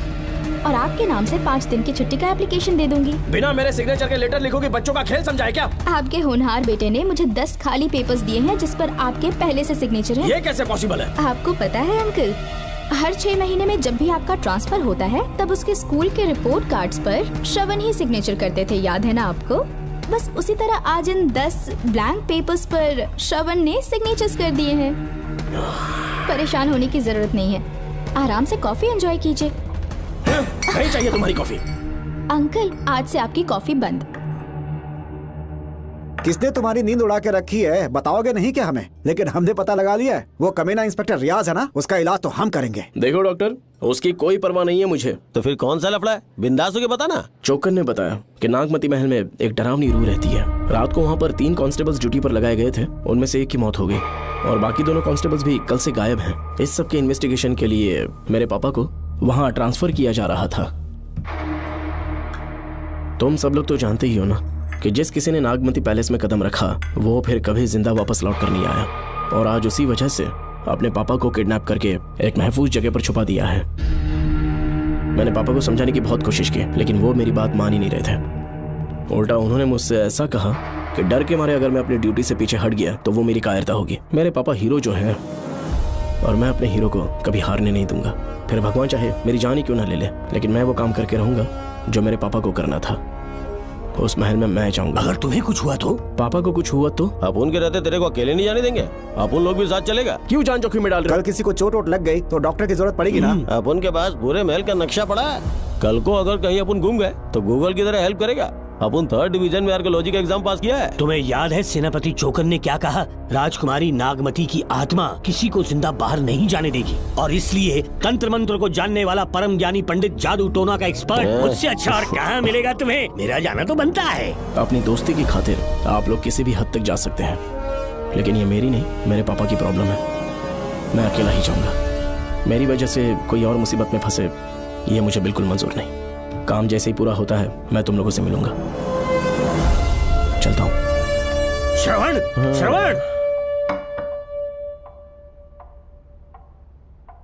G: और आपके नाम से 5 दिन की छुट्टी का एप्लीकेशन दे दूंगी।
B: बिना मेरे सिग्नेचर के लेटर लिखोगे? बच्चों का खेल समझा है क्या?
G: आपके होनहार बेटे ने मुझे 10 खाली पेपर्स दिए हैं जिस पर आपके पहले से सिग्नेचर है।
B: ये कैसे पॉसिबल है?
G: आपको पता है अंकल, हर 6 महीने में जब भी आपका ट्रांसफर होता है तब उसके स्कूल के रिपोर्ट कार्ड्स पर श्रवण ही सिग्नेचर करते थे, याद है ना आपको? बस उसी तरह आज इन 10 ब्लैंक पेपर्स पर श्रवण ने सिग्नेचर्स कर दिए हैं। परेशान होने की जरूरत नहीं है, आराम से कॉफी एंजॉय कीजिए।
B: नहीं चाहिए तुम्हारी कॉफी।
G: अंकल, आज से आपकी कॉफी बंद।
H: किसने तुम्हारी नींद उड़ा के रखी है बताओगे नहीं क्या हमें? लेकिन हमने पता लगा लिया है, वो कमीना इंस्पेक्टर रियाज है ना, उसका इलाज तो हम करेंगे।
K: देखो डॉक्टर, उसकी कोई परवाह नहीं है मुझे।
P: तो फिर कौन सा लफड़ा है? बिंदास होके बता ना।
K: चोकर ने बताया कि नागमती महल में एक डरावनी रूह रहती है। रात को वहाँ पर 3 कांस्टेबल्स ड्यूटी पर लगाए गए थे, उनमें से एक की मौत हो गई और बाकी दोनों कांस्टेबल्स भी कल से गायब हैं। इस सब के इन्वेस्टिगेशन के लिए मेरे पापा को वहाँ ट्रांसफर किया जा रहा था। तुम सब लोग तो जानते ही हो ना कि जिस किसी ने नागमती पैलेस में कदम रखा वो फिर कभी जिंदा वापस लौट कर नहीं आया, और आज उसी वजह से अपने पापा को किडनैप करके एक महफूज जगह पर छुपा दिया है। मैंने पापा को समझाने की बहुत कोशिश की, लेकिन वो मेरी बात मान ही नहीं रहे थे। उल्टा उन्होंने मुझसे ऐसा कहा कि डर के मारे अगर मैं अपनी ड्यूटी से पीछे हट गया तो वो मेरी कायरता होगी। मेरे पापा हीरो जो है, और मैं अपने हीरो को कभी हारने नहीं दूंगा। फिर भगवान चाहे मेरी जान ही क्यों ना ले ले, लेकिन मैं वो काम करके रहूंगा जो मेरे पापा को करना था। उस महल में मैं जाऊंगा।
B: अगर तुम्हें कुछ हुआ तो?
K: पापा को कुछ हुआ तो?
P: अपन के रहते तेरे को अकेले नहीं जाने देंगे, अपन लोग भी साथ चलेगा।
K: क्यों जान जोखिम में डाल रहे?
H: कल किसी को चोट वोट लग गई तो डॉक्टर की जरूरत पड़ेगी ना।
P: अपन के पास पूरे महल का नक्शा पड़ा है। कल को अगर कहीं अपन घूम गए तो गूगल की तरह हेल्प करेगा। अपन 3rd डिवीजन में आर्कियोलॉजी का एग्जाम पास किया है।
B: तुम्हें याद है सेनापति चोकर ने क्या कहा? राजकुमारी नागमती की आत्मा किसी को जिंदा बाहर नहीं जाने देगी, और इसलिए तंत्र मंत्र को जानने वाला परम ज्ञानी पंडित जादू टोना का एक्सपर्ट मुझसे अच्छा और कहाँ मिलेगा तुम्हें? मेरा जाना तो बनता है।
K: अपनी दोस्ती की खातिर आप लोग किसी भी हद तक जा सकते हैं, लेकिन ये मेरी नहीं, मेरे पापा की प्रॉब्लम है। मैं अकेला ही जाऊंगा। मेरी वजह से कोई और मुसीबत में फंसे ये मुझे बिल्कुल मंजूर नहीं। काम जैसे ही पूरा होता है मैं तुम लोगों से मिलूंगा। चलता हूँ।
B: श्रवण, श्रवण।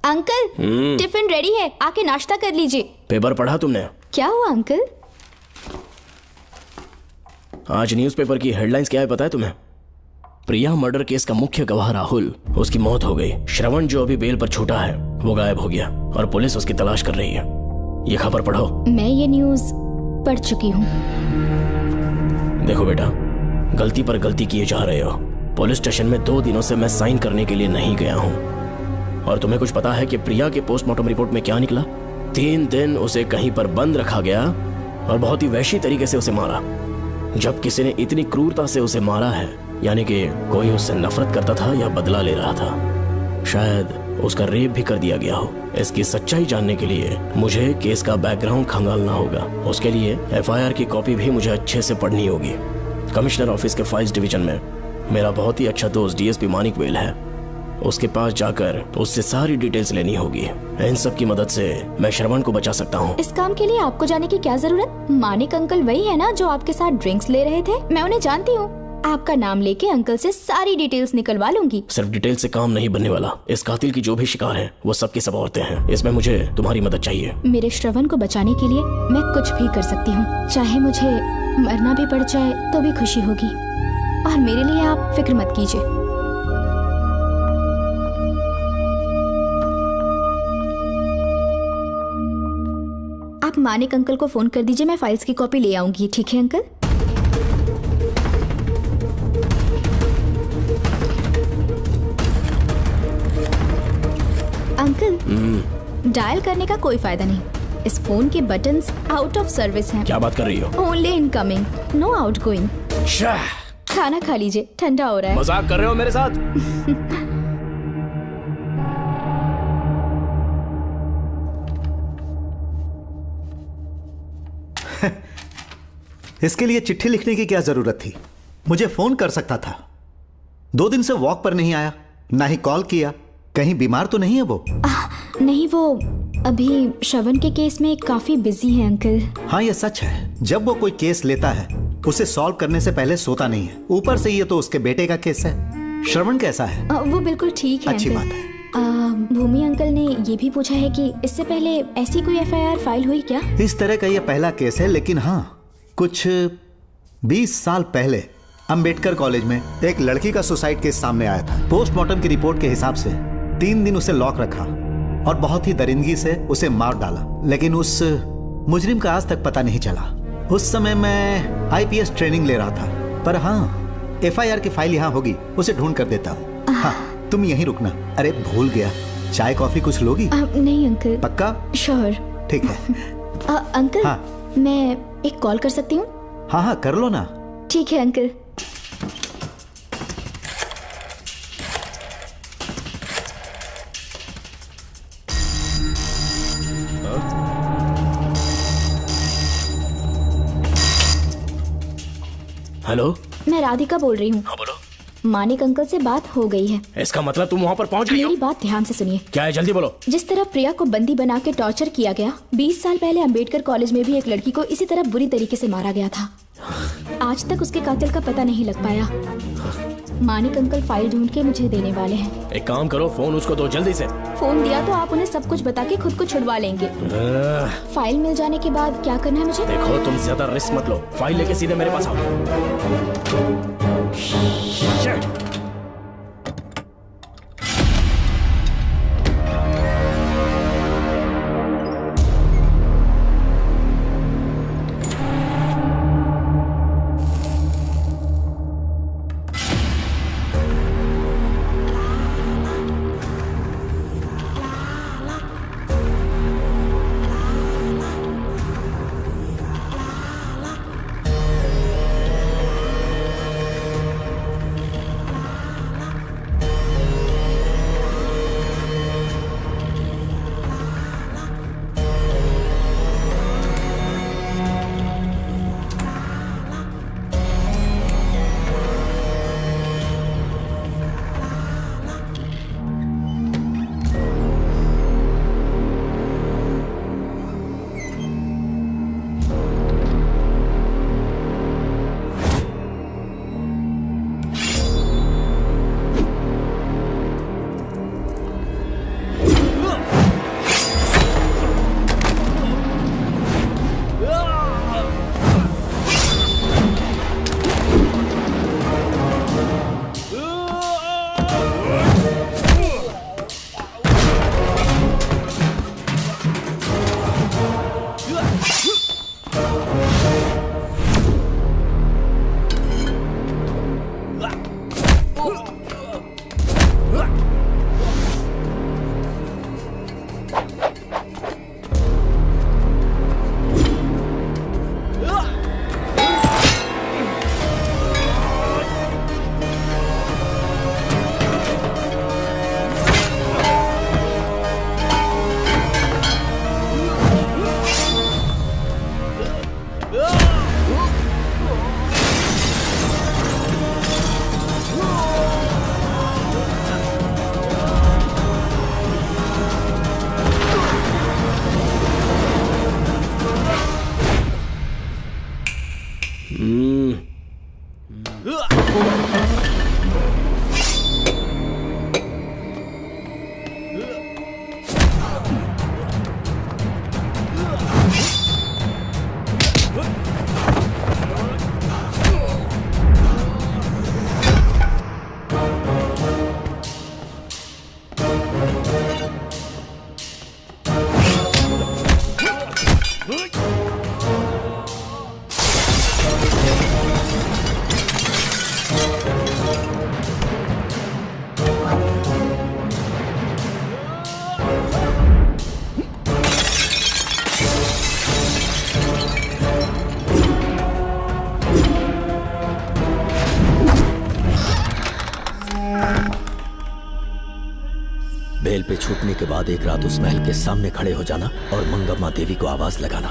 G: अंकल, टिफिन रेडी है, आके नाश्ता कर लीजिए।
K: पेपर पढ़ा तुमने?
G: क्या हुआ अंकल?
K: आज न्यूज़पेपर की हेडलाइंस क्या है पता है तुम्हें? प्रिया मर्डर केस का मुख्य गवाह राहुल, उसकी मौत हो गई। श्रवण जो अभी बेल पर छूटा है वो गायब हो गया और पुलिस उसकी तलाश कर रही है। ये खबर पढ़ो।
G: मैं ये न्यूज़ पढ़ चुकी हूँ।
K: देखो बेटा, गलती पर गलती किए जा रहे हो। पुलिस स्टेशन में 2 दिनों से मैं साइन करने के लिए नहीं गया हूँ। और तुम्हें कुछ पता है कि प्रिया के पोस्टमार्टम रिपोर्ट में क्या निकला? 3 दिन उसे कहीं पर बंद रखा गया और बहुत ही वैश्य तरीके से उसे मारा। जब किसी ने इतनी क्रूरता से उसे मारा है, यानी कि कोई उससे नफरत करता था या बदला ले रहा था। शायद उसका रेप भी कर दिया गया हो। इसकी सच्चाई जानने के लिए मुझे केस का बैकग्राउंड खंगालना होगा। उसके लिए FIR की कॉपी भी मुझे अच्छे से पढ़नी होगी। कमिश्नर ऑफिस के फाइल्स डिवीजन में मेरा बहुत ही अच्छा दोस्त DSP मानिक वेल है। उसके पास जाकर उससे सारी डिटेल्स लेनी होगी। इन सब की मदद से मैं श्रवण को बचा सकता हूँ।
G: इस काम के लिए आपको जाने की क्या जरूरत? मानिक अंकल वही है ना जो आपके साथ ड्रिंक्स ले रहे थे? मैं उन्हें जानती हूँ। आपका नाम लेके अंकल से सारी डिटेल्स निकलवा लूंगी।
K: सिर्फ डिटेल से काम नहीं बनने वाला। इस कातिल की जो भी शिकार है वो सबकी सब औरतें हैं। इसमें मुझे तुम्हारी मदद चाहिए।
G: मेरे श्रवण को बचाने के लिए मैं कुछ भी कर सकती हूँ। चाहे मुझे मरना भी पड़ जाए तो भी खुशी होगी, और मेरे लिए आप फिक्र मत कीजिए। आप मानिक अंकल को फोन कर दीजिए, मैं फाइल्स की कॉपी ले आऊंगी। ठीक है अंकल? अंकल, डायल करने का कोई फायदा नहीं। इस फोन के बटन्स आउट ऑफ सर्विस हैं।
K: क्या बात कर रही हो?
G: Only incoming, no outgoing. खाना खा लीजिए, ठंडा हो रहा है।
K: मजाक कर रहे हो मेरे साथ?
L: इसके लिए चिट्ठी लिखने की क्या जरूरत थी? मुझे फोन कर सकता था। 2 दिन से वॉक पर नहीं आया, ना ही कॉल किया। कहीं बीमार तो नहीं है वो?
G: नहीं, वो अभी श्रवण के केस में काफी बिजी है अंकल।
L: हाँ, ये सच है। जब वो कोई केस लेता है उसे सॉल्व करने से पहले सोता नहीं है। ऊपर से ये तो उसके बेटे का केस है। श्रवण कैसा है?
G: वो बिल्कुल ठीक है।
L: अच्छी
G: अंकल।
L: बात है।
G: भूमि अंकल ने ये भी पूछा है कि इससे पहले ऐसी कोई FIR फाइल हुई क्या?
L: इस तरह का ये पहला केस है, लेकिन हाँ, कुछ 20 साल पहले अंबेडकर कॉलेज में एक लड़की का सुसाइड केस सामने आया था। पोस्टमार्टम की रिपोर्ट के हिसाब से 3 दिन उसे लॉक रखा और बहुत ही दरिंदगी से उसे मार डाला, लेकिन उस मुजरिम का आज तक पता नहीं चला। उस समय मैं IPS ट्रेनिंग ले रहा था, पर हाँ, FIR की फाइल यहाँ होगी, उसे ढूंढ कर देता हूँ। हाँ, तुम यहीं रुकना। अरे भूल गया, चाय कॉफी कुछ लोगी?
G: नहीं अंकल।
L: पक्का?
G: श्योर।
L: ठीक है।
G: अंकल,
L: हाँ।
G: मैं एक कॉल कर सकती हूँ?
L: हाँ हाँ, कर लो ना।
G: ठीक है अंकल।
K: हेलो,
G: मैं राधिका बोल रही हूँ।
K: हाँ बोलो।
G: मानिक अंकल से बात हो गई है।
K: इसका मतलब तुम वहाँ पर पहुँच गई हो?
G: मेरी बात ध्यान से सुनिए।
K: क्या है, जल्दी बोलो।
G: जिस तरह प्रिया को बंदी बना के टॉर्चर किया गया, 20 साल पहले अंबेडकर कॉलेज में भी एक लड़की को इसी तरह बुरी तरीके से मारा गया था। आज तक उसके कातिल का पता नहीं लग पाया। मानिक अंकल फाइल ढूंढ के मुझे देने वाले हैं।
K: एक काम करो, फोन उसको दो जल्दी से।
G: फोन दिया तो आप उन्हें सब कुछ बता के खुद को छुड़वा लेंगे। फाइल मिल जाने के बाद क्या करना है मुझे?
K: देखो, तुम ज्यादा रिस्क मत लो, फाइल लेके सीधे मेरे पास आओ।
E: बेल पे छूटने के बाद एक रात उस महल के सामने खड़े हो जाना और मंगम्मा देवी को आवाज लगाना।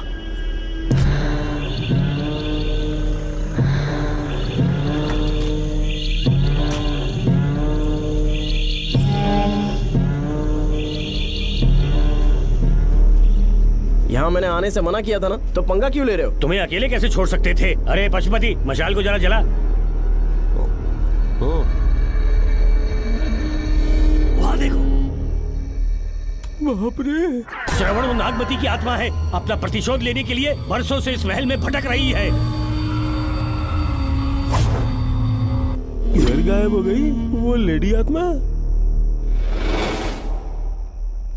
P: यहाँ मैंने आने से मना किया था ना, तो पंगा क्यों ले रहे हो?
B: तुम्हें अकेले कैसे छोड़ सकते थे? अरे पशुपति, मशाल को जरा जला। वहाँ देखो।
P: बाप रे!
B: श्रवण वो नागमती की आत्मा है, अपना प्रतिशोध लेने के लिए वर्षों से इस महल में भटक रही है।
P: किधर गायब हो गई वो लेडी आत्मा?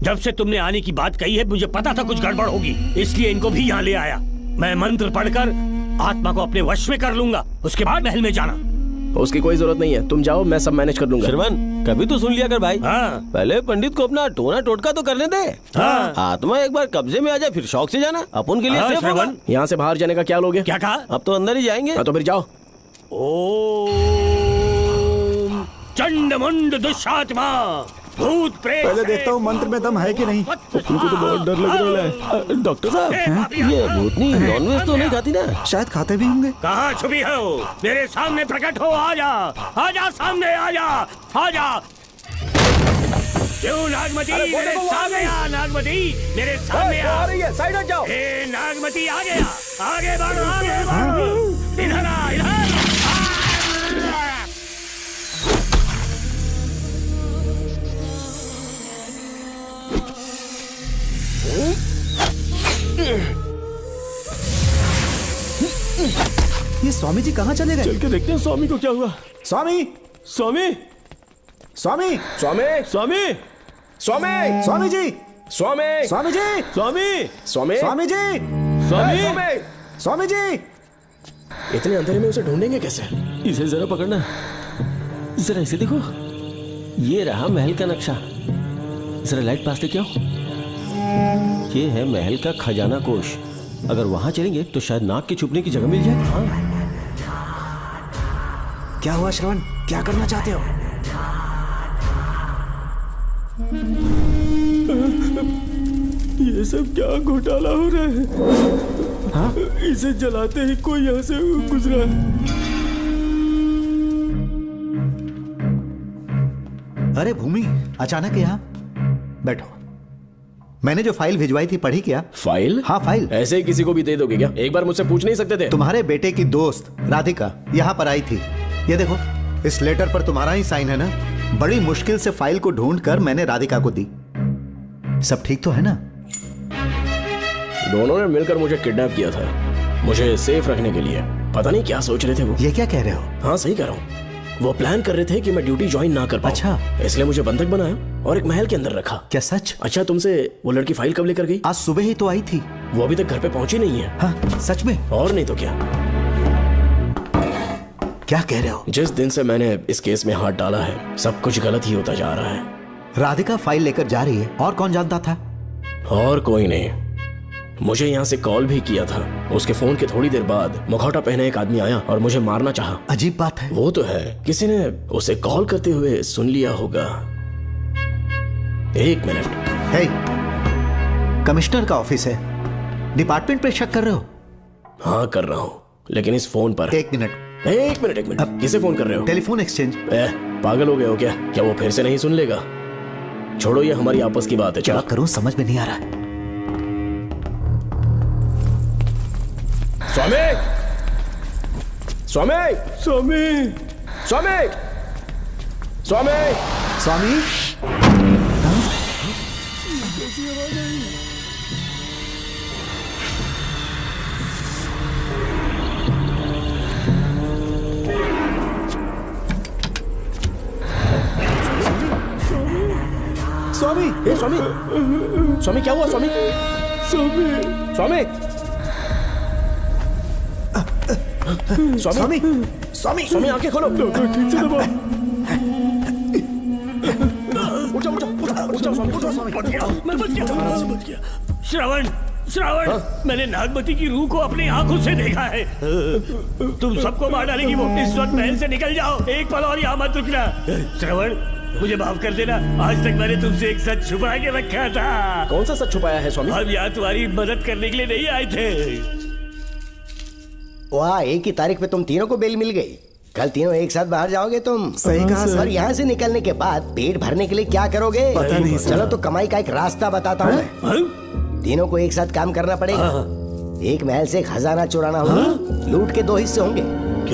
B: जब से तुमने आने की बात कही है, मुझे पता था कुछ गड़बड़ होगी, इसलिए इनको भी यहाँ ले आया। मैं मंत्र पढ़कर आत्मा को अपने वश में कर लूंगा, उसके बाद महल में जाना।
P: उसकी कोई जरूरत नहीं है, तुम जाओ, मैं सब मैनेज कर लूंगा। श्रवण, कभी तो सुन लिया कर भाई।
B: हाँ।
P: पहले पंडित को अपना टोना टोटका तो करने दे।
B: हाँ।
P: आत्मा एक बार कब्जे में आ जाए, फिर शौक से जाना, अपन के लिए सेफ होगा। यहाँ से बाहर जाने का क्या लोगे?
B: क्या कहा?
P: अब तो अंदर ही जाएंगे।
F: तो फिर जाओ।
B: ओम चंडमुंड दुष्टात्मा भूत प्रेत
H: पहले देखता हूँ मंत्र में दम है कि नहीं।
P: उनको तो बहुत डर लग रहा है। डॉक्टर साहब, ये भूतनी नॉनवेज तो नहीं खाती ना?
H: शायद खाते भी होंगे।
B: कहाँ छुपी हो? मेरे सामने प्रकट हो, आजा सामने, आजा। क्यों नागमती, मेरे सामने आ, नागमती मेरे सामने आ रही है, साइड हट जाओ। नागमती आगे बढ़ो, इधर आ, इधर।
H: ये स्वामी जी कहाँ चले गए?
P: चल के देखते हैं स्वामी को क्या हुआ।
H: स्वामी,
P: स्वामी,
H: स्वामी,
P: स्वामी, स्वामी, स्वामी,
H: स्वामी जी,
P: स्वामी,
H: स्वामी जी,
P: स्वामी, स्वामी,
H: स्वामी जी,
P: स्वामी,
H: स्वामी जी।
P: इतने अंधेरे में उसे ढूंढेंगे कैसे? इसे जरा पकड़ना, जरा इसे देखो, ये रहा महल का नक्शा। जरा लाइट पास लेके आओ। ये है महल का खजाना कोष। अगर वहां चलेंगे तो शायद नाग के छुपने की जगह मिल जाए। हाँ।
H: क्या हुआ श्रवण, क्या करना चाहते हो?
P: ये सब क्या घोटाला हो रहा है? हाँ? इसे जलाते ही कोई यहाँ से गुजरा।
L: अरे भूमि, अचानक यहाँ? बैठो। मैंने जो फाइल भिजवाई थी पढ़ी क्या?
K: फाइल?
L: हाँ फाइल।
K: ऐसे ही किसी को भी दे दोगे क्या? एक बार मुझसे पूछ नहीं सकते थे?
L: तुम्हारे बेटे की दोस्त राधिका यहाँ पर आई थी। ये देखो, इस लेटर पर तुम्हारा ही साइन है ना? बड़ी मुश्किल से फाइल को ढूंढकर मैंने राधिका को दी। सब ठीक तो है ना?
K: दोनों ने मिलकर मुझे किडनैप किया था, मुझे सेफ रखने के लिए। पता नहीं क्या सोच रहे थे वो।
L: ये क्या कह रहे हो?
K: हाँ सही कह रहा हूँ। वो प्लान कर रहे थे कि मैं ड्यूटी ज्वाइन ना कर पाऊं।
L: अच्छा।
K: इसलिए मुझे बंधक बनाया और एक महल के अंदर रखा।
L: क्या सच?
K: अच्छा, तुमसे वो लड़की फाइल कब लेकर गई?
L: आज सुबह ही तो आई थी।
K: वो अभी तक घर पे पहुंची नहीं है।
L: हाँ, सच में?
K: और नहीं तो क्या।
L: क्या कह रहे हो?
K: जिस दिन से मैंने इस केस में हाथ डाला है, सब कुछ गलत ही होता जा रहा है।
L: राधिका फाइल लेकर जा रही है, और कौन जानता था?
K: और कोई नहीं। मुझे यहाँ से कॉल भी किया था। उसके फोन के थोड़ी देर बाद मुखौटा पहने एक आदमी आया और मुझे मारना चाहा।
L: अजीब बात है।
K: वो तो है, किसी ने उसे कॉल करते हुए सुन लिया होगा। एक मिनट।
L: हे, कमिश्नर का ऑफिस है, डिपार्टमेंट पे शक कर रहे हो?
K: हाँ कर रहा हूँ, लेकिन इस फोन पर।
L: एक मिनट।
K: अब किसे फोन कर रहे हो?
L: Telephone exchange.
K: पागल हो गए हो क्या? क्या वो फिर से नहीं सुन लेगा? छोड़ो, ये हमारी आपस की बात है।
L: क्या करूं समझ में नहीं आ रहा है।
K: स्वामी, स्वामी, स्वामी, स्वामी, स्वामी,
L: स्वामी।
H: स्वामी,
K: ए स्वामी, स्वामी क्या हुआ स्वामी? स्वामी, स्वामी,
H: स्वामी, स्वामी,
K: स्वामी आंखें खोलो।
P: डॉक्टर ठीक से दबाओ।
K: उठ जाओ, उठ जाओ स्वामी।
B: मैं बच गया। श्रवण, मैंने नागमती की रूह को अपनी आंखों से देखा है। तुम सबको मार डालेगी वो। इस वक्त महल से निकल जाओ, एक पल और यहाँ मत रुकना। श्रवण, मुझे माफ कर देना, आज तक मैंने तुमसे एक सच छुपा के रखा था।
K: कौन सा सच छुपाया है स्वामी?
B: हम यहाँ तुम्हारी मदद करने के लिए नहीं आए थे।
I: वाह, एक ही तारीख पे तुम तीनों को बेल मिल गई। कल तीनों एक साथ बाहर जाओगे तुम।
H: सही कहा सर।
I: और यहाँ से निकलने के बाद पेट भरने के लिए क्या करोगे?
H: पता नहीं सर।
I: चलो तो कमाई का एक रास्ता बताता हूँ मैं। तीनों को एक साथ काम करना पड़ेगा। एक महल से खजाना चुराना होगा। लूट के 2 हिस्से होंगे,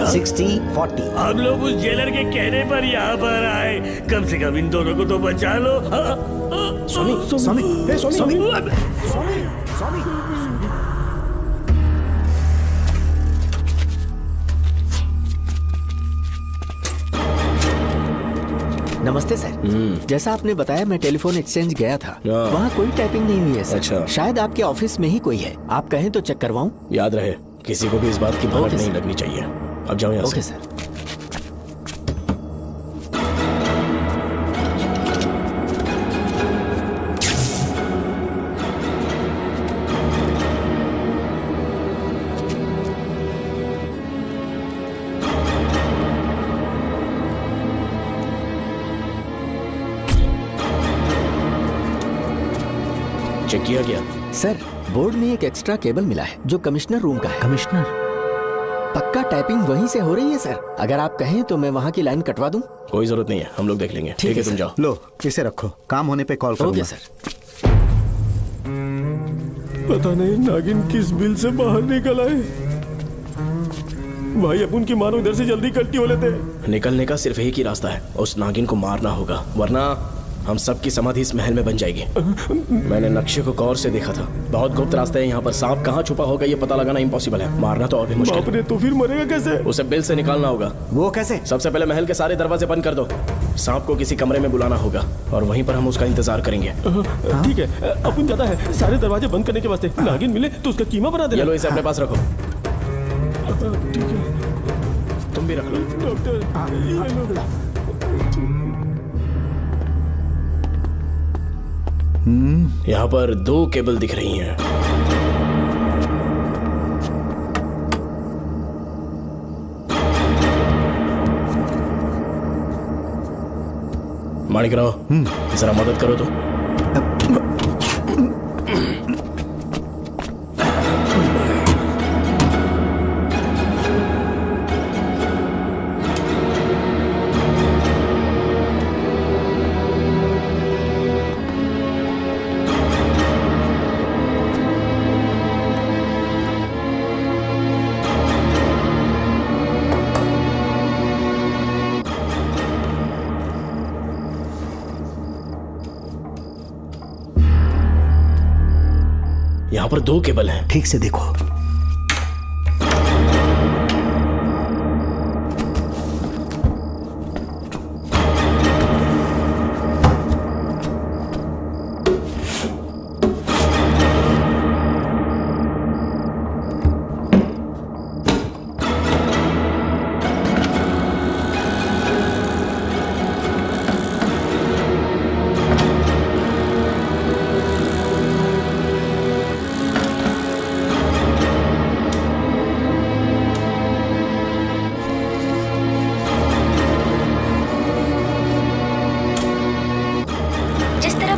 I: 60-40।
B: हम लोग उस जेलर के कहने पर यहाँ पर आए। कम से कम इन दोनों को तो बचा लो।
K: स्वामी,
H: स्वामी,
B: स्वामी,
H: स्वामी।
A: नमस्ते सर। जैसा आपने बताया, मैं टेलीफोन एक्सचेंज गया था। वहाँ कोई टाइपिंग नहीं हुई है सर।
K: अच्छा।
A: शायद आपके ऑफिस में ही कोई है। आप कहें तो चेक करवाऊं?
K: याद रहे, किसी को भी इस बात की भनक नहीं लगनी चाहिए। अब जाओ यहाँ से।
A: Okay sir.
K: चेक किया गया?
A: सर, बोर्ड में एक एक्स्ट्रा केबल मिला है जो कमिश्नर रूम का है।
L: कमिश्नर?
A: पक्का टाइपिंग वहीं से हो रही है सर। अगर आप कहें तो मैं वहाँ की लाइन कटवा दूं।
K: कोई जरूरत नहीं है, हम लोग देख लेंगे। ठीक है, तुम जाओ।
L: लो इसे रखो, काम होने पे कॉल करूंगा।
A: Okay sir.
P: पता नहीं नागिन किस बिल से बाहर निकल आए। भाई अपन की मानो इधर से जल्दी कट्टी हो लेते।
K: निकलने का सिर्फ एक ही रास्ता है, उस नागिन को मारना होगा, वरना हम सबकी समाधि इस महल में बन जाएगी। मैंने नक्शे को गौर से देखा था, बहुत गुप्त रास्ता है यहाँ पर। सांप कहाँ छुपा होगा ये पता लगाना इम्पॉसिबल है, मारना तो और भी मुश्किल।
P: बाप रे, तो फिर मरेगा कैसे?
K: उसे बिल से निकालना होगा।
H: वो कैसे?
K: सबसे पहले महल के सारे दरवाजे बंद कर दो। सांप को किसी कमरे में बुलाना होगा और वहीं पर हम उसका इंतजार करेंगे।
P: ठीक है, अपन ज्यादा है, सारे दरवाजे बंद करने के वास्ते नागिन मिले तो उसका कीमा बना देना।
K: ये लो, इसे अपने पास रखो।
P: ठीक है,
K: तुम भी रख लो।
P: डॉक्टर
K: यहाँ पर 2 केबल दिख रही हैं। माणिकराव, जरा मदद करो तो। यहाँ पर 2 केबल हैं।
L: ठीक से देखो।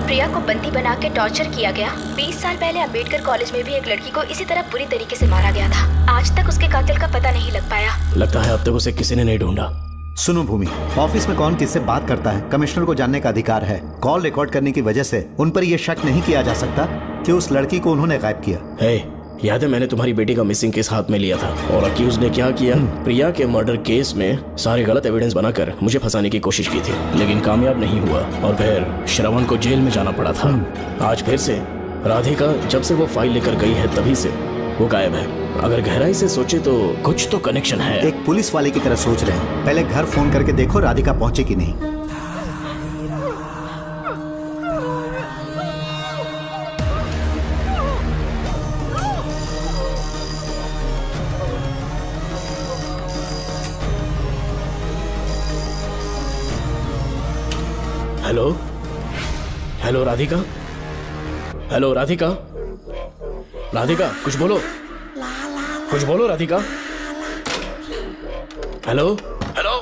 G: प्रिया को बंदी बना के टॉर्चर किया गया। 20 साल पहले अंबेडकर कॉलेज में भी एक लड़की को इसी तरह बुरी तरीके से मारा गया था। आज तक उसके कातिल का पता नहीं लग पाया।
K: लगता है अब तक उसे किसी ने नहीं ढूंढा।
L: सुनो भूमि, ऑफिस में कौन किससे बात करता है कमिश्नर को जानने का अधिकार है। कॉल रिकॉर्ड करने की वजह से उन पर यह शक नहीं किया जा सकता कि उस लड़की को उन्होंने गायब किया।
K: याद है मैंने तुम्हारी बेटी का मिसिंग केस हाथ में लिया था और अक्यूज ने क्या किया? प्रिया के मर्डर केस में सारे गलत एविडेंस बनाकर मुझे फंसाने की कोशिश की थी, लेकिन कामयाब नहीं हुआ और फिर श्रवण को जेल में जाना पड़ा था। आज फिर से राधिका जब से वो फाइल लेकर गई है तभी से वो गायब है। अगर गहराई से सोचे तो कुछ तो कनेक्शन है।
L: एक पुलिस वाले की तरह सोच रहे हैं। पहले घर फोन करके देखो राधिका पहुंचे कि नहीं।
K: Hello hello Radhika, hello Radhika, Radhika कुछ बोलो, कुछ बोलो राधिका। हेलो हेलो,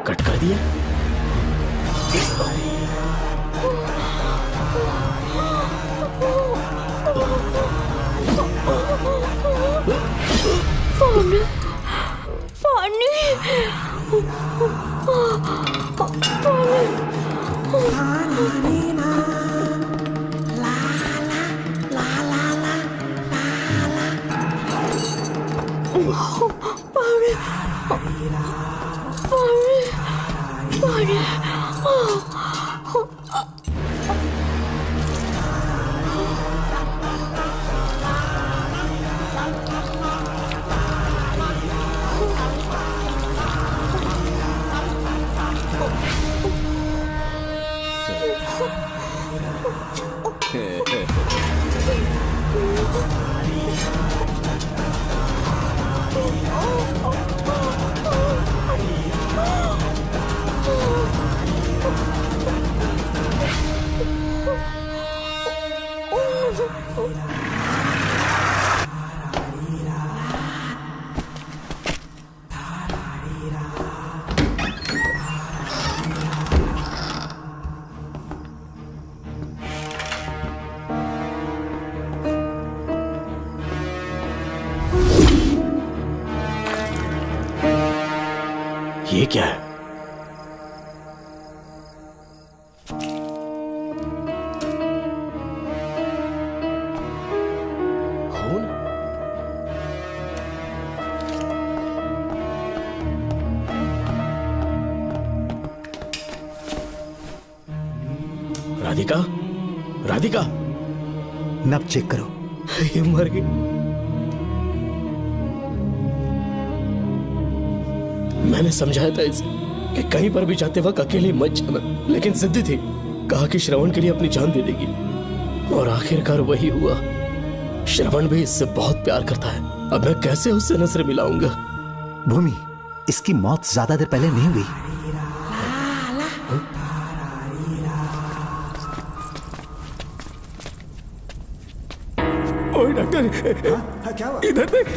K: कट कर दिया। ये क्या है? खून? राधिका, राधिका,
L: नब चेक करो।
K: ये मर गई। मैंने समझाया था इसे कि कहीं पर भी जाते वक्त अकेले मत जाना, लेकिन जिद्दी थी। कहा कि श्रवण के लिए अपनी जान दे देगी, और आखिरकार वही हुआ। श्रवण भी इससे बहुत प्यार करता है। अब मैं कैसे उससे नजर मिलाऊंगा?
L: भूमि, इसकी मौत ज्यादा देर पहले नहीं हुई।
P: ओए डॉक्टर,
H: क्या हुआ?
P: इधर देख,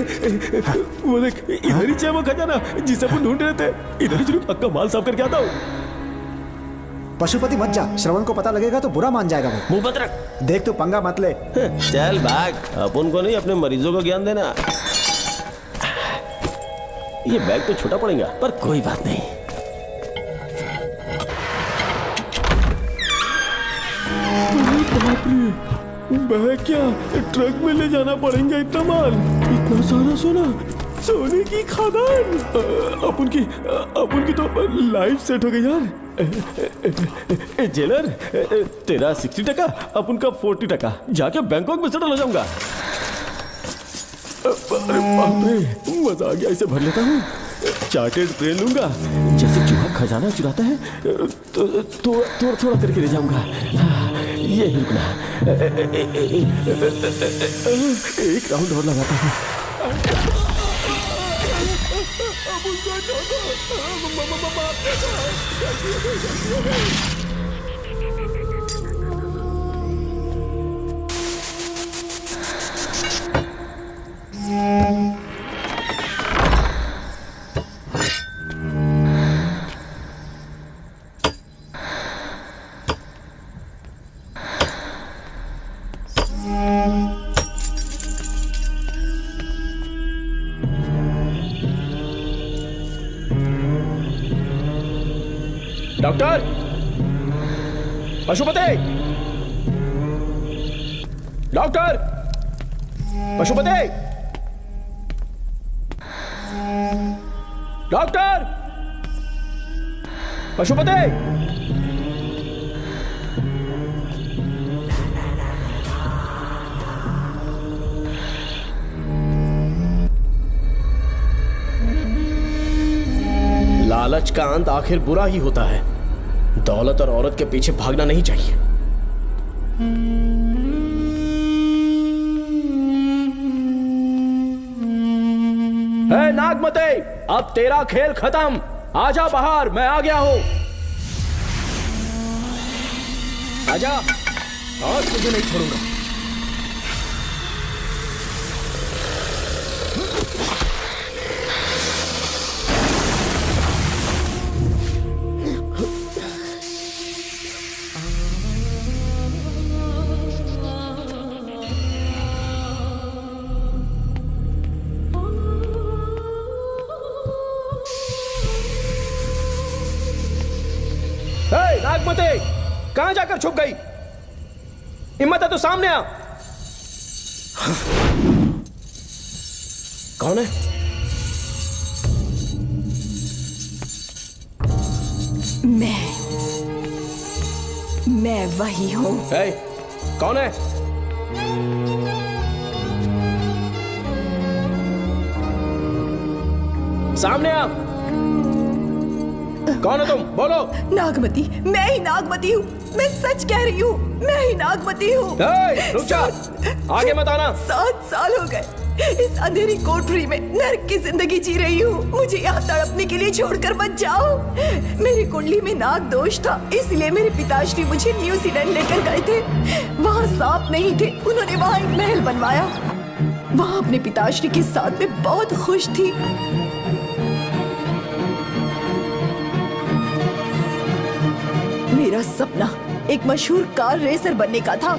P: वो देख, इधर ही है वो खजाना जिसे अपन ढूंढ रहे थे। इधर ही चलो, पक्का माल साफ करके आता हूँ।
H: पशुपति मत जा, श्रवण को पता लगेगा तो बुरा मान जाएगा वो।
P: मुंह बंद रख।
H: देख तू पंगा मत ले।
P: चल भाग, अपन को नहीं अपने मरीजों को ज्ञान देना। ये बैग तो छोटा पड़ेगा, पर कोई बात नहीं। बैग क्या ट्रक में ले जाना पड़ेगा? इतना माल, इतना सारा सोना, सोने की खदान। अपन की तो लाइफ सेट हो गई यार। जेलर, तेरा 60%, अपन का 40%। जाके बैंकॉक में सेटल हो जाऊंगा। अरे बाप रे, मजा आ गया। इसे भर लेता हूँ। चार्टेड ट्रेन लूंगा, जैसे चूहा खजाना चुराता है तो थोड़ा थोड़ा करके ले जाऊंगा। ये ही रुकना। एक राउंड और लगाता हूँ। Doctor, Pashupati, doctor, Pashupati, doctor, Pashupati. लालच का अंत आखिर बुरा ही होता है। दौलत और औरत के पीछे भागना नहीं चाहिए। हे नागमते, अब तेरा खेल खत्म। आजा बाहर, मैं आ गया हूं। आजा, आज तुझे नहीं छोड़ूंगा। नागमते, कहां जाकर छुप गई? हिम्मत है तो सामने आ। कौन है?
J: मैं वही हूं।
P: कौन है? सामने आ। कौन है तुम? बोलो।
J: नागमती, मैं ही नागमती हूँ। मैं सच कह रही हूँ, मैं ही नागमती हूँ।
P: रुक जा, आगे मत आना।
J: 7 साल हो गए इस अंधेरी कोठरी में नर्क की जिंदगी जी रही हूँ। मुझे यहाँ तड़पने के लिए छोड़कर मत जाओ। मेरी कुंडली में नाग दोष था, इसलिए मेरे पिताश्री मुझे न्यूजीलैंड लेकर गए थे। वहाँ सांप नहीं थे, उन्होंने वहाँ एक महल बनवाया। वहाँ अपने पिताश्री के साथ में बहुत खुश थी। मेरा सपना एक मशहूर कार रेसर बनने का था।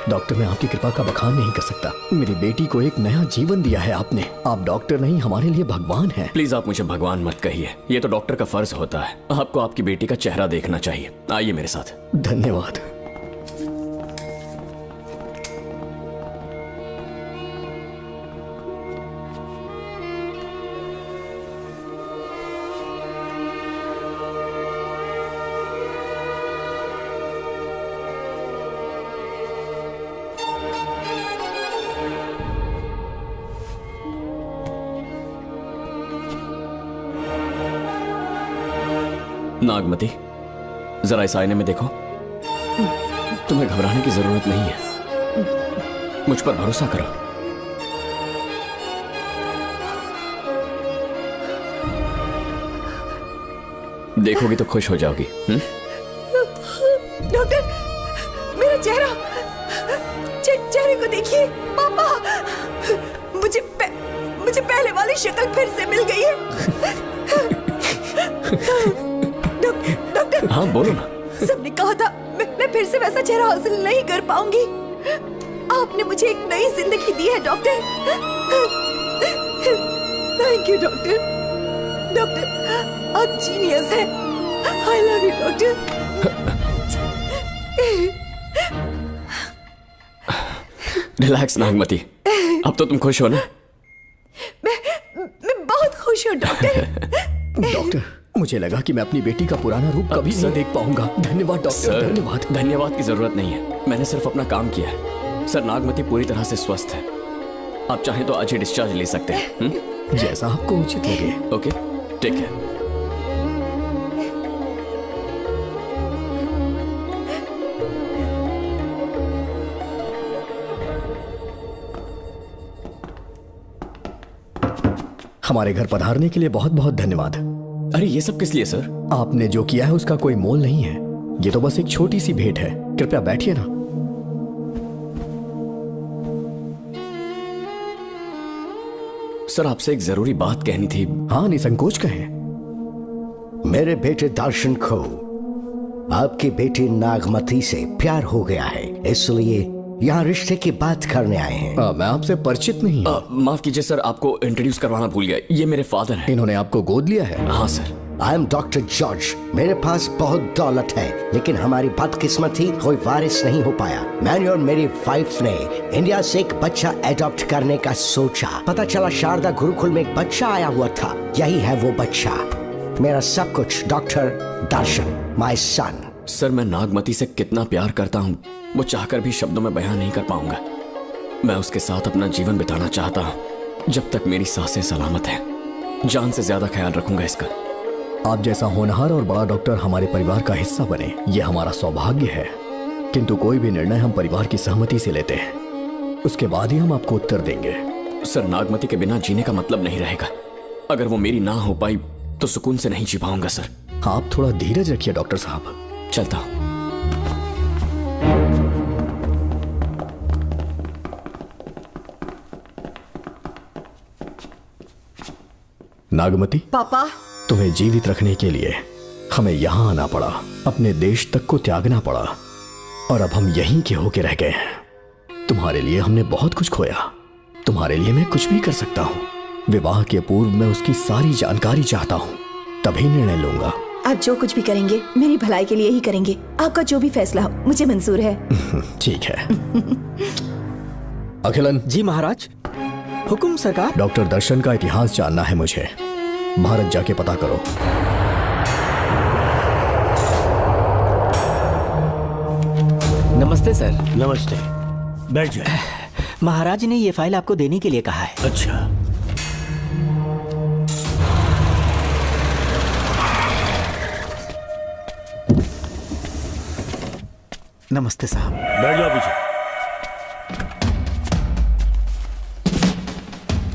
A: डॉक्टर, मैं आपकी कृपा का बखान नहीं कर सकता। मेरी बेटी को एक नया जीवन दिया है आपने। आप डॉक्टर नहीं, हमारे लिए भगवान हैं।
M: प्लीज आप मुझे भगवान मत कहिए, ये तो डॉक्टर का फर्ज होता है। आपको आपकी बेटी का चेहरा देखना चाहिए। आइए मेरे साथ।
A: धन्यवाद।
M: नागमती, जरा इस आईने में देखो। तुम्हें घबराने की जरूरत नहीं है, मुझ पर भरोसा करो। देखोगी तो खुश हो जाओगी।
J: डॉक्टर, मेरा चेहरा, चेहरे को देखिए। पापा, मुझे पहले वाली शक्ल फिर से मिल गई है। डॉक्टर,
M: हाँ बोलो ना।
J: सबने कहा था मैं फिर से वैसा चेहरा हासिल नहीं कर पाऊंगी। आपने मुझे एक नई जिंदगी दी है doctor. Thank you doctor. Doctor, आप जीनियस हैं। I love you doctor.
M: Relax Nagmati, अब तो तुम खुश हो ना?
J: मैं बहुत खुश हूँ डॉक्टर।
A: डॉक्टर, मुझे लगा कि मैं अपनी बेटी का पुराना रूप कभी नहीं देख पाऊंगा। धन्यवाद डॉक्टर, धन्यवाद।
M: धन्यवाद की जरूरत नहीं है, मैंने सिर्फ अपना काम किया है। सर, नागमती पूरी तरह से स्वस्थ है। आप चाहें तो आज ही डिस्चार्ज ले सकते हैं।
A: जैसा आपको उचित लगे।
M: Okay, take care.
A: हमारे घर पधारने के लिए बहुत बहुत धन्यवाद।
M: अरे ये सब किस लिए सर?
A: आपने जो किया है उसका कोई मोल नहीं है। ये तो बस एक छोटी सी भेंट है। कृपया बैठिए ना।
M: सर, आपसे एक जरूरी बात कहनी थी।
A: हाँ, निसंकोच कहें।
I: मेरे बेटे दर्शन को आपकी बेटी नागमती से प्यार हो गया है, इसलिए यहाँ रिश्ते की बात करने आए हैं।
A: मैं आपसे परिचित नहीं हूँ।
M: माफ कीजिए सर, आपको इंट्रोड्यूस करवाना भूल गया। ये मेरे फादर हैं।
A: इन्होंने आपको गोद लिया है?
M: हाँ sir.
I: I am doctor George. मेरे पास बहुत दौलत है, लेकिन हमारी बदकिस्मती कोई वारिस नहीं हो पाया। मैंने और मेरी वाइफ ने इंडिया से एक बच्चा एडॉप्ट करने का सोचा। पता चला शारदा गुरुकुल में एक बच्चा आया हुआ था। यही है वो बच्चा, मेरा सब कुछ। Doctor Darshan, my son.
M: Sir, मैं नागमती से कितना प्यार करता हूँ वो चाहकर भी शब्दों में बयान नहीं कर पाऊंगा। मैं उसके साथ अपना जीवन बिताना चाहता हूँ जब तक मेरी सांसें सलामत हैं। जान से ज्यादा ख्याल रखूंगा इसका।
A: आप जैसा होनहार और बड़ा डॉक्टर हमारे परिवार का हिस्सा बने, ये हमारा सौभाग्य है। किंतु कोई भी निर्णय हम परिवार की सहमति से लेते हैं, उसके बाद ही हम आपको उत्तर देंगे।
M: सर, नागमती के बिना जीने का मतलब नहीं रहेगा। अगर वो मेरी ना हो पाई तो सुकून से नहीं जी पाऊंगा सर।
A: आप थोड़ा धीरज रखिए डॉक्टर साहब।
M: चलता हूं।
A: नागमती,
J: पापा,
A: तुम्हें जीवित रखने के लिए हमें यहाँ आना पड़ा, अपने देश तक को त्यागना पड़ा, और अब हम यहीं के होके रह गए हैं। तुम्हारे लिए हमने बहुत कुछ खोया। तुम्हारे लिए मैं कुछ भी कर सकता हूँ। विवाह के पूर्व मैं उसकी सारी जानकारी चाहता हूँ, तभी निर्णय लूंगा।
J: आप जो कुछ भी करेंगे मेरी भलाई के लिए ही करेंगे। आपका जो भी फैसला हो मुझे मंजूर है।
A: ठीक है। अखिलन।
O: जी महाराज। हुकुम सरकार।
A: डॉक्टर दर्शन का इतिहास जानना है मुझे। भारत जाके पता करो।
O: नमस्ते सर।
B: नमस्ते, बैठ जाए।
O: महाराज ने ये फाइल आपको देने के लिए कहा है।
B: अच्छा।
L: नमस्ते साहब।
B: बैठ जाओ पीछे।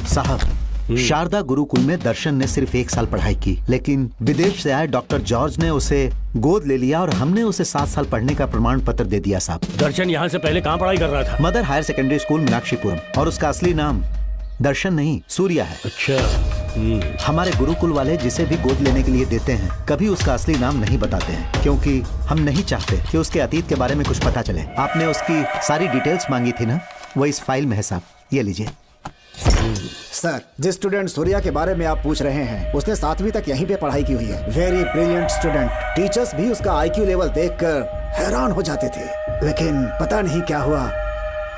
L: साहब, शारदा गुरुकुल में दर्शन ने सिर्फ 1 साल पढ़ाई की, लेकिन विदेश से आए डॉक्टर जॉर्ज ने उसे गोद ले लिया और हमने उसे 7 साल पढ़ने का प्रमाण पत्र दे दिया साहब।
B: दर्शन यहाँ से पहले कहाँ पढ़ाई कर रहा था?
L: Mother higher secondary school Meenakshipuram, और उसका असली नाम दर्शन नहीं सूर्या है।
B: अच्छा।
L: हमारे गुरुकुल वाले जिसे भी गोद लेने के लिए देते हैं कभी उसका असली नाम नहीं बताते हैं, क्योंकि हम नहीं चाहते कि उसके अतीत के बारे में कुछ पता चले। आपने उसकी सारी डिटेल्स मांगी थी ना, वो इस फाइल में है साहब, ये लीजिए।
H: सर, जिस स्टूडेंट सूर्या के बारे में आप पूछ रहे हैं उसने 7वीं तक यहीं पे पढ़ाई की हुई है। Very brilliant student. टीचर्स भी उसका IQ लेवल देखकर हैरान हो जाते थे, लेकिन पता नहीं क्या हुआ,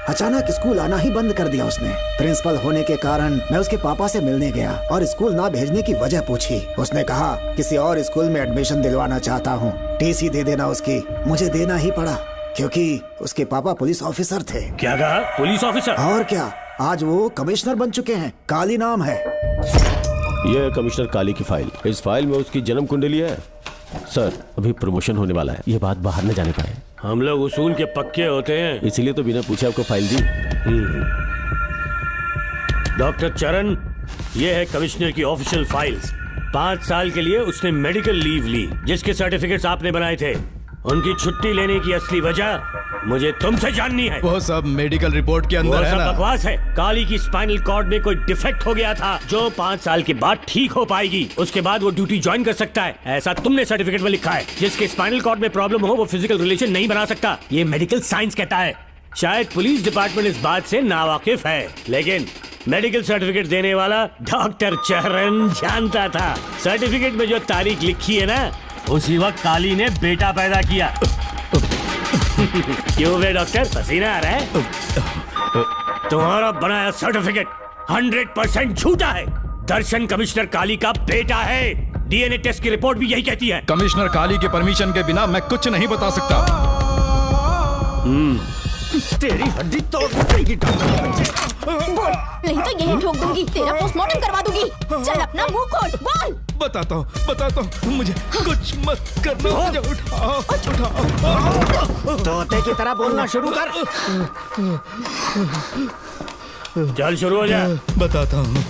H: अचानक स्कूल आना ही बंद कर दिया उसने। प्रिंसिपल होने के कारण मैं उसके पापा से मिलने गया और स्कूल ना भेजने की वजह पूछी। उसने कहा किसी और स्कूल में एडमिशन दिलवाना चाहता हूँ, TC दे देना उसकी। मुझे देना ही पड़ा क्योंकि उसके पापा पुलिस ऑफिसर थे।
B: क्या कहा? Police officer?
H: और क्या, आज वो कमिश्नर बन चुके हैं। काली नाम है।
P: यह है कमिश्नर काली की फाइल। इस फाइल में उसकी जन्म कुंडली है। सर, अभी प्रमोशन होने वाला है, ये बात बाहर न जाने पाए।
B: हम लोग उसूल के पक्के होते हैं,
P: इसीलिए तो बिना पूछे आपको फाइल दी।
B: डॉक्टर चरण, ये है कमिश्नर की ऑफिशियल फाइल्स। 5 साल के लिए उसने मेडिकल लीव ली, जिसके सर्टिफिकेट्स आपने बनाए थे। उनकी छुट्टी लेने की असली वजह मुझे तुमसे जाननी है।
Q: वो सब मेडिकल रिपोर्ट के अंदर
B: वो
Q: है
B: सब
Q: ना?
B: बकवास है। काली की स्पाइनल कॉर्ड में कोई डिफेक्ट हो गया था जो 5 साल के बाद ठीक हो पाएगी। उसके बाद वो ड्यूटी ज्वाइन कर सकता है, ऐसा तुमने सर्टिफिकेट में लिखा है। जिसके स्पाइनल कॉर्ड में प्रॉब्लम हो वो फिजिकल रिलेशन नहीं बना सकता, ये मेडिकल साइंस कहता है। शायद पुलिस डिपार्टमेंट इस बात से नावाकिफ है, लेकिन मेडिकल सर्टिफिकेट देने वाला डॉक्टर चरण जानता था। सर्टिफिकेट में जो तारीख लिखी है ना, उसी वक्त काली ने बेटा पैदा किया। क्यों बे डॉक्टर, पसीना आ रहा है? तुम्हारा बनाया सर्टिफिकेट 100% झूठा है। दर्शन कमिश्नर काली का बेटा है। DNA टेस्ट की रिपोर्ट भी यही कहती है।
Q: कमिश्नर काली के परमिशन के बिना मैं कुछ नहीं बता सकता।
B: तेरी हड्डी तोड़ देगी
G: बोल, नहीं तो यही ठोक दूंगी, तेरा पोस्टमार्टम करवा दूंगी। चल अपना मुंह खोल, बोल।
Q: बताता हूँ, मुझे कुछ मत करना, मुझे उठाओ।
H: तोते की तरह बोलना शुरू कर।
B: चल शुरू हो जा।
Q: बताता हूँ,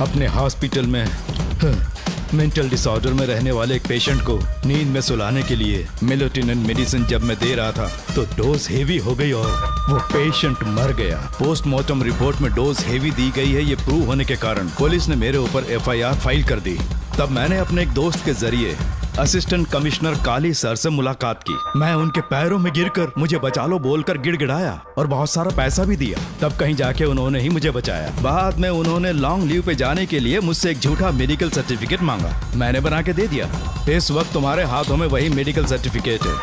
Q: अपने हॉस्पिटल में मेंटल डिसऑर्डर में रहने वाले एक पेशेंट को नींद में सुलाने के लिए मेलेटोनिन मेडिसिन जब मैं दे रहा था तो डोज हेवी हो गई और वो पेशेंट मर गया। पोस्टमार्टम रिपोर्ट में डोज हेवी दी गई है, ये प्रूव होने के कारण पुलिस ने मेरे ऊपर FIR फाइल कर दी। तब मैंने अपने एक दोस्त के जरिए असिस्टेंट कमिश्नर काली सर से मुलाकात की। मैं उनके पैरों में गिरकर मुझे बचा लो बोलकर गिड़गिड़ाया और बहुत सारा पैसा भी दिया। तब कहीं जाके उन्होंने ही मुझे बचाया। बाद में उन्होंने लॉन्ग लीव पे जाने के लिए मुझसे एक झूठा मेडिकल सर्टिफिकेट मांगा, मैंने बना के दे दिया। इस वक्त तुम्हारे हाथों में वही मेडिकल सर्टिफिकेट है।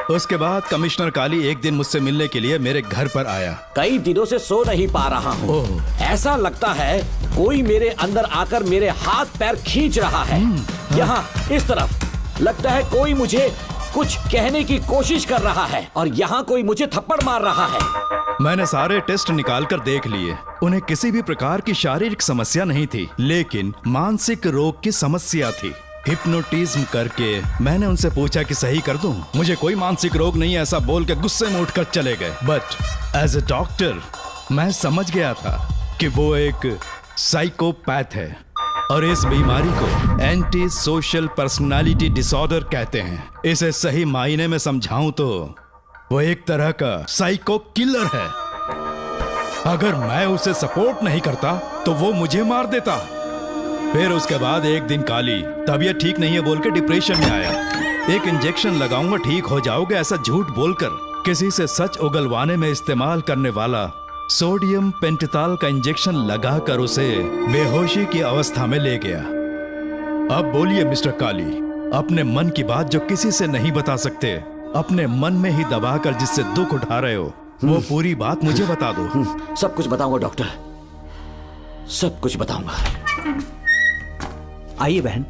Q: उसके बाद कमिश्नर काली एक दिन मुझसे मिलने के लिए मेरे घर पर आया।
F: कई दिनों से सो नहीं पा रहा हूँ। ऐसा लगता है कोई मेरे अंदर आकर मेरे हाथ पैर खींच रहा है। यहाँ इस तरफ लगता है कोई मुझे कुछ कहने की कोशिश कर रहा है और यहाँ कोई मुझे थप्पड़ मार रहा है।
Q: मैंने सारे टेस्ट निकाल कर देख लिए, उन्हें किसी भी प्रकार की शारीरिक समस्या नहीं थी, लेकिन मानसिक रोग की समस्या थी। हिप्नोटिज्म करके मैंने उनसे पूछा कि सही कर दूं। मुझे कोई मानसिक रोग नहीं है ऐसा बोल के गुस्से में उठकर चले गए। बट एज ए डॉक्टर मैं समझ गया था कि वो एक साइकोपैथ है और इस बीमारी को एंटी सोशल पर्सनालिटी डिसऑर्डर कहते हैं। इसे सही मायने में समझाऊं तो वो एक तरह का साइको किलर है। अगर मैं उसे सपोर्ट नहीं करता तो वो मुझे मार देता। फिर उसके बाद एक दिन काली तबीयत ठीक नहीं है बोल के डिप्रेशन में आया। एक इंजेक्शन लगाऊंगा ठीक हो जाओगे ऐसा झूठ बोलकर किसी से सच उगलवाने में इस्तेमाल करने वाला सोडियम पेंटोथॉल का इंजेक्शन लगाकर उसे बेहोशी की अवस्था में ले गया। अब बोलिए मिस्टर काली, अपने मन की बात जो किसी से नहीं बता सकते, अपने मन में ही दबाकर जिससे दुख उठा रहे हो, वो पूरी बात मुझे बता दो।
F: सब कुछ बताऊंगा डॉक्टर, सब कुछ बताऊंगा।
M: आइए बहन।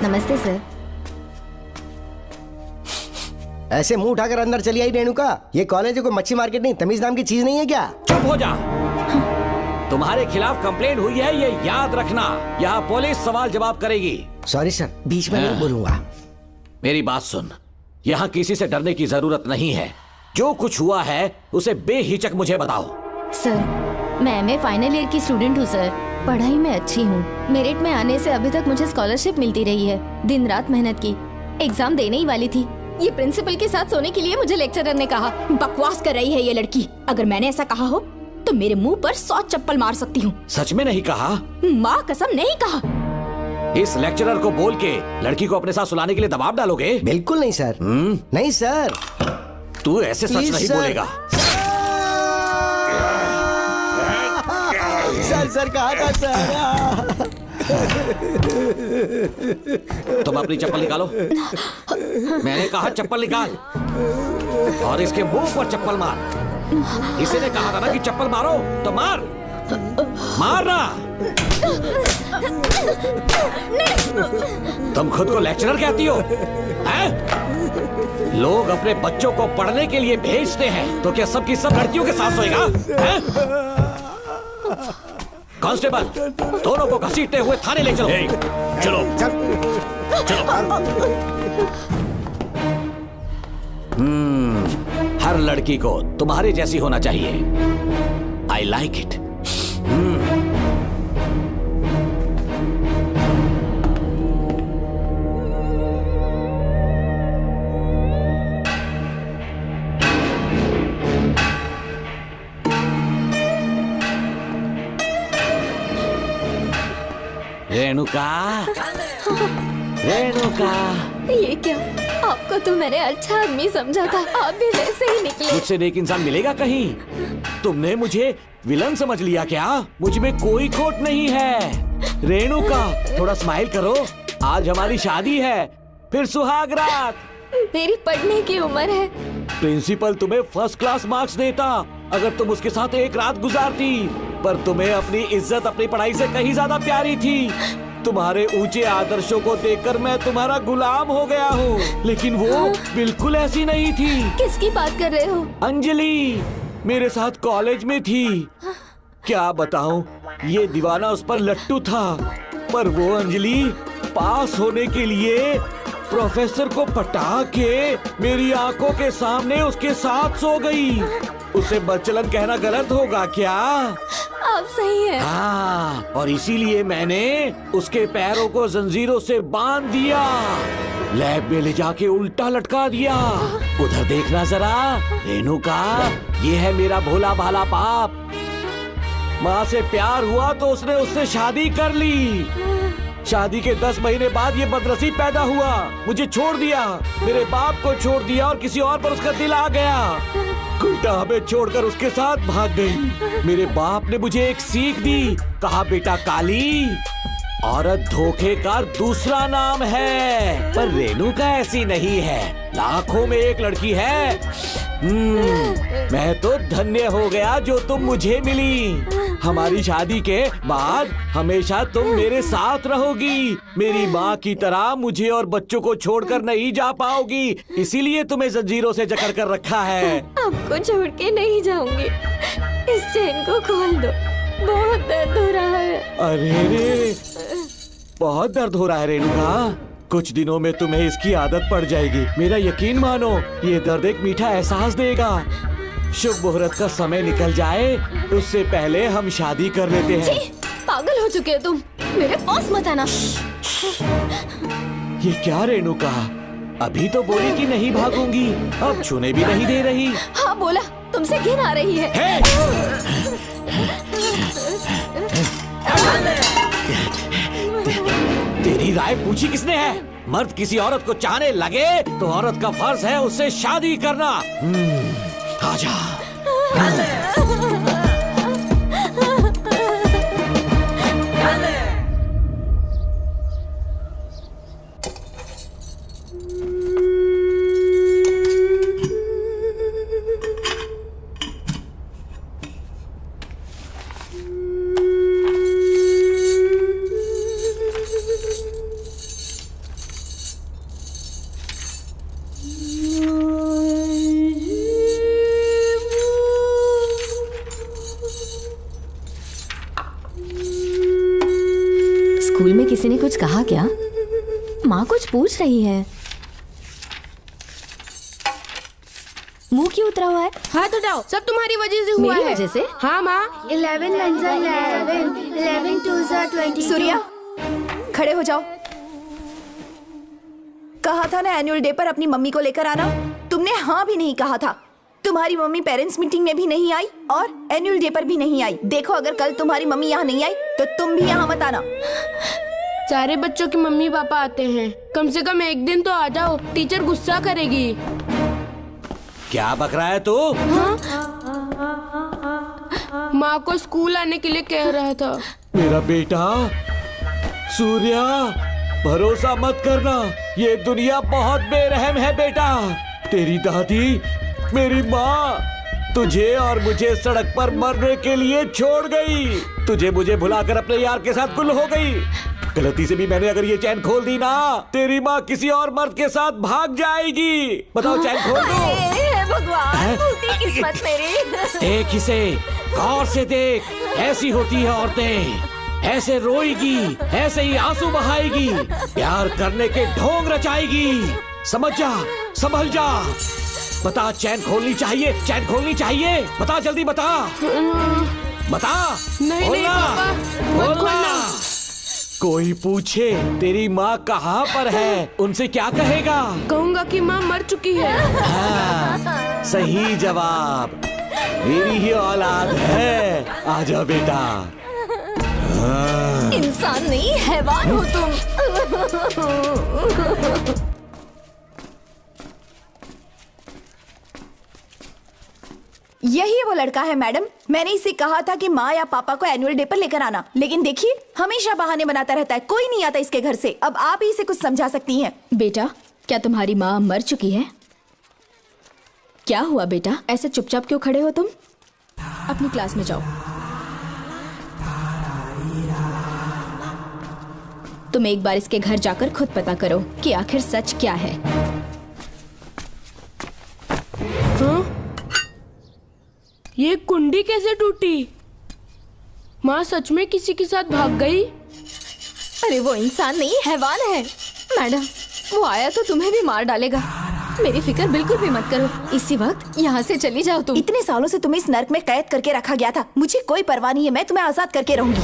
G: नमस्ते सर।
I: ऐसे मुंह उठाकर अंदर चली आई रेणुका। ये कॉलेज है कोई मच्छी मार्केट नहीं, तमीज नाम की चीज नहीं है क्या?
F: चुप हो जा। तुम्हारे खिलाफ कंप्लेंट हुई है ये याद रखना। यहाँ पुलिस सवाल जवाब करेगी।
I: सॉरी सर, बीच में नहीं बोलूंगा।
F: मेरी बात सुन, यहाँ किसी से डरने की जरूरत नहीं है। जो कुछ हुआ है उसे बेहिचक मुझे बताओ।
G: सर मैं MA फाइनल ईयर की स्टूडेंट हूँ सर। पढ़ाई में अच्छी हूँ। मेरिट में आने से अभी तक मुझे स्कॉलरशिप मिलती रही है। दिन रात मेहनत की, एग्जाम देने ही वाली थी। ये प्रिंसिपल के साथ सोने के लिए मुझे लेक्चरर ने कहा। बकवास कर रही है ये लड़की। अगर मैंने ऐसा कहा हो तो मेरे मुंह पर 100 चप्पल मार सकती हूँ।
F: सच में नहीं कहा?
G: माँ कसम नहीं कहा।
F: इस लेक्चरर को बोल के लड़की को अपने साथ सुलाने के लिए दबाव डालोगे?
I: बिल्कुल नहीं सर। नहीं सर।
F: तू ऐसे सच
I: Please,
F: नहीं
I: sir.
F: बोलेगा।
I: सर कहा था सर।
F: तुम अपनी चप्पल निकालो। मैंने कहा चप्पल निकाल और इसके मुंह पर चप्पल मार। इसी ने कहा था ना कि चप्पल मारो, तो मार, मारना। तुम खुद को लेक्चरर कहती हो, हैं? लोग अपने बच्चों को पढ़ने के लिए भेजते हैं, तो क्या सबकी सब लड़कियों के साथ सोएगा? कांस्टेबल, दोनों को घसीटते हुए थाने ले चलो।
B: चलो
F: हर लड़की को तुम्हारे जैसी होना चाहिए। I like it. Renuka, Renuka.
G: ये क्या? आपको तो मैंने अच्छा आदमी समझा था, आप भी वैसे ही निकले।
F: मुझसे नेक इंसान मिलेगा कहीं? तुमने मुझे विलन समझ लिया क्या? मुझ में कोई खोट नहीं है। रेणुका, थोड़ा स्माइल करो। आज हमारी शादी है, फिर सुहाग रात।
G: मेरी पढ़ने की उम्र है।
F: प्रिंसिपल तुम्हें फर्स्ट क्लास मार्क्स देता अगर तुम उसके साथ एक रात गुजारती, पर तुम्हें अपनी इज्जत अपनी पढ़ाई से कहीं ज्यादा प्यारी थी। तुम्हारे ऊंचे आदर्शों को देखकर मैं तुम्हारा गुलाम हो गया हूँ, लेकिन वो बिल्कुल ऐसी नहीं थी।
G: किसकी बात कर रहे हो?
F: अंजलि मेरे साथ कॉलेज में थी। क्या बताऊं, ये दीवाना उस पर लट्टू था, पर वो अंजलि पास होने के लिए प्रोफेसर को पटा के मेरी आंखों के सामने उसके साथ सो गई। उसे बदचलन कहना गलत होगा क्या?
G: आप सही है।
F: हाँ, और इसीलिए मैंने उसके पैरों को जंजीरों से बांध दिया, लैब में ले जाके उल्टा लटका दिया। उधर देखना जरा रेणुका, ये है मेरा भोला भाला बाप। माँ से प्यार हुआ तो उसने उससे शादी कर ली। शादी के 10 महीने बाद ये बदनसीब पैदा हुआ, मुझे छोड़ दिया, मेरे बाप को छोड़ दिया और किसी और पर उसका दिल आ गया। उल्टा हमें छोड़कर उसके साथ भाग गई। मेरे बाप ने मुझे एक सीख दी, कहा बेटा काली, औरत धोखे का दूसरा नाम है। पर रेणुका ऐसी नहीं है, लाखों में एक लड़की है। मैं तो धन्य हो गया जो तुम मुझे मिली। हमारी शादी के बाद हमेशा तुम मेरे साथ रहोगी। मेरी माँ की तरह मुझे और बच्चों को छोड़कर नहीं जा पाओगी, इसीलिए तुम्हें जंजीरों से जकड़ कर रखा है।
G: आपको छोड़ के नहीं जाऊंगी। इस चेन को खोल दो, बहुत दर्द हो रहा है।
F: अरे रे, बहुत दर्द हो रहा है रेणुका। कुछ दिनों में तुम्हें इसकी आदत पड़ जाएगी, मेरा यकीन मानो। ये दर्द एक मीठा एहसास देगा। शुभ मुहूर्त का समय निकल जाए उससे पहले हम शादी कर लेते हैं।
G: पागल हो चुके हो तुम, मेरे पास मत आना।
F: ये क्या रेणुका, अभी तो बोली कि नहीं भागूंगी, अब छूने भी नहीं दे रही।
G: हाँ बोला, तुमसे घिन आ रही है।
F: तेरी राय पूछी किसने है? मर्द किसी औरत को चाहने लगे तो औरत का फर्ज है उससे शादी करना। आजा।
G: स्कूल में किसी ने कुछ कहा क्या? माँ कुछ पूछ रही है। मुंह क्यों उतरा हुआ है?
R: हाथ उठाओ, सब तुम्हारी वजह से हुआ है।
G: मेरी वजह से?
R: हाँ माँ।
J: 11 1 11 11 2 20। सूर्या, खड़े हो जाओ। कहा था ना एनुअल डे पर अपनी मम्मी को लेकर आना, तुमने हाँ भी नहीं कहा था। तुम्हारी मम्मी पेरेंट्स मीटिंग में भी नहीं आई और एनुअल डे पर भी नहीं आई। देखो अगर कल तुम्हारी मम्मी यहाँ नहीं आई तो तुम भी यहाँ मत आना।
R: सारे बच्चों की मम्मी पापा आते हैं, कम से कम एक दिन तो आ जाओ, टीचर गुस्सा करेगी।
F: क्या बक रहा है तू?
R: माँ को स्कूल आने के लिए कह रहा था।
F: मेरा बेटा सूर्या, भरोसा मत करना, ये दुनिया बहुत बेरहम है बेटा। तेरी दादी, मेरी माँ तुझे और मुझे सड़क पर मरने के लिए छोड़ गई। तुझे मुझे भुलाकर अपने यार के साथ गुल हो गई। गलती से भी मैंने अगर ये चैन खोल दी ना, तेरी माँ किसी और मर्द के साथ भाग जाएगी। बताओ चैन खोल दो।
J: भगवान, फूटी किस्मत मेरी।
F: देख इसे, गौर से देख, ऐसी होती है औरतें, ऐसे रोएगी, ऐसे ही आंसू बहाएगी, प्यार करने के ढोंग रचाएगी। समझ जा, संभल जा। बता, चैन खोलनी चाहिए, चैन खोलनी चाहिए, बता जल्दी बता, बता।
R: नहीं पापा, मत खोलना।
F: कोई पूछे तेरी माँ कहाँ पर है, उनसे क्या कहेगा?
R: कहूँगा कि माँ मर चुकी है।
F: हाँ, सही जवाब, मेरी ही औलाद है। आजा बेटा। हाँ।
J: इंसान नहीं हैवान हो तुम। यही वो लड़का है मैडम, मैंने इसे कहा था कि माँ या पापा को एनुअल डे पर लेकर आना, लेकिन देखिए हमेशा बहाने बनाता रहता है, कोई नहीं आता इसके घर से। अब आप ही इसे कुछ समझा सकती हैं।
G: बेटा, क्या तुम्हारी माँ मर चुकी है? क्या हुआ बेटा, ऐसे चुपचाप क्यों खड़े हो तुम? अपनी क्लास में जाओ। तुम एक बार इसके घर जाकर खुद पता करो कि आखिर सच क्या है।
R: हाँ? ये कुंडी कैसे टूटी? माँ सच में किसी के साथ भाग गई?
G: अरे वो इंसान नहीं हैवान है। मैडम, वो आया तो तुम्हें भी मार डालेगा। मेरी फिक्र बिल्कुल भी मत करो, इसी वक्त यहाँ से चली जाओ तुम।
J: इतने सालों से तुम्हें इस नर्क में कैद करके रखा गया था, मुझे कोई परवाह नहीं है, मैं तुम्हें आजाद करके रहूंगी।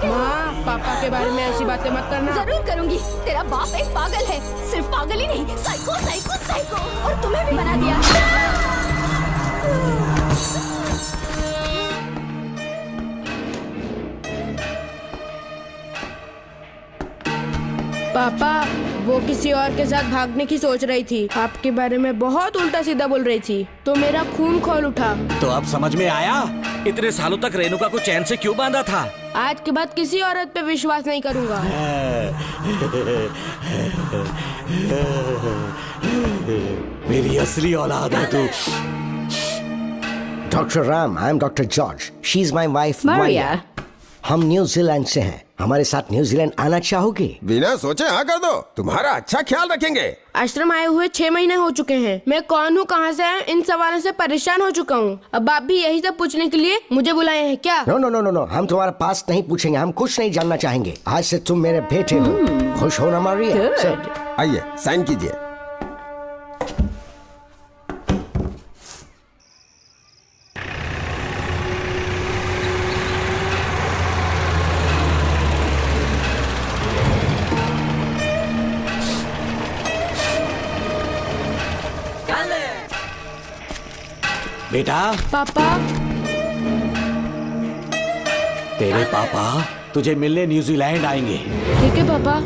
R: माँ, पापा के बारे में ऐसी बातें मत करना।
G: जरूर करूंगी। तेरा बाप एक पागल है, सिर्फ पागल ही नहीं, साइको साइको साइको, और तुम्हें भी बना दिया।
R: पापा, वो किसी और के साथ भागने की सोच रही थी, आपके बारे में बहुत उल्टा सीधा बोल रही थी, तो मेरा खून खौल उठा।
F: तो अब समझ में आया इतने सालों तक रेणुका को चैन से क्यों बांधा था?
R: आज के बाद किसी औरत पे विश्वास नहीं करूंगा।
F: मेरी असली औलाद है तू।
I: Doctor Ram, I am doctor George, she is my wife
G: Maria.
I: हम न्यूजीलैंड से हैं, हमारे साथ न्यूजीलैंड आना चाहोगे?
S: बिना सोचे हाँ कर दो, तुम्हारा अच्छा ख्याल रखेंगे।
R: आश्रम आए हुए 6 महीने हो चुके हैं, मैं कौन हूँ, कहाँ से है, इन सवालों से परेशान हो चुका हूँ। अब आप भी यही सब पूछने के लिए मुझे बुलाए हैं क्या?
I: No no no no no, हम तुम्हारा पास्ट नहीं पूछेंगे, हम कुछ नहीं जानना चाहेंगे। आज से तुम मेरे बेटे हो। खुश हो ना मारिया?
S: आइए साइन कीजिए।
F: बेटा।
R: पापा।
F: तेरे पापा तुझे मिलने न्यूजीलैंड आएंगे।
R: ठीक है पापा।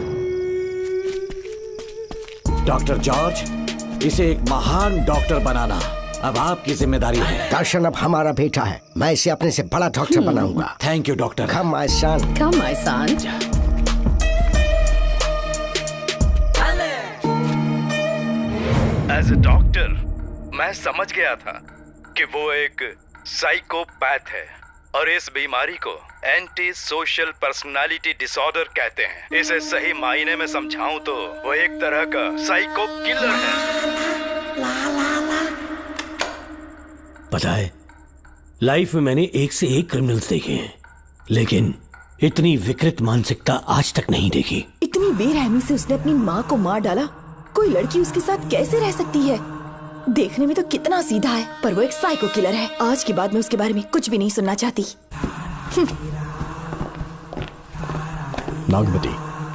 F: डॉक्टर जॉर्ज, इसे एक महान डॉक्टर बनाना अब आपकी जिम्मेदारी है।
I: दर्शन अब हमारा बेटा है, मैं इसे अपने से बड़ा डॉक्टर बनाऊंगा।
F: Thank you doctor.
I: Come my son.
G: Come my son.
Q: As a doctor मैं समझ गया था कि वो एक साइकोपैथ है और इस बीमारी को एंटी सोशल पर्सनालिटी डिसऑर्डर कहते हैं। इसे सही मायने में समझाऊं तो वो एक तरह का साइको किलर है।
B: पता है, लाइफ में मैंने एक से एक क्रिमिनल्स देखे हैं, लेकिन इतनी विकृत मानसिकता आज तक नहीं देखी।
J: इतनी बेरहमी से उसने अपनी माँ को मार डाला। कोई लड़की उसके साथ कैसे रह सकती है? देखने में तो कितना सीधा है, पर वो एक साइको किलर है। आज के बाद मैं उसके बारे में कुछ भी नहीं सुनना चाहती।
A: नागमती,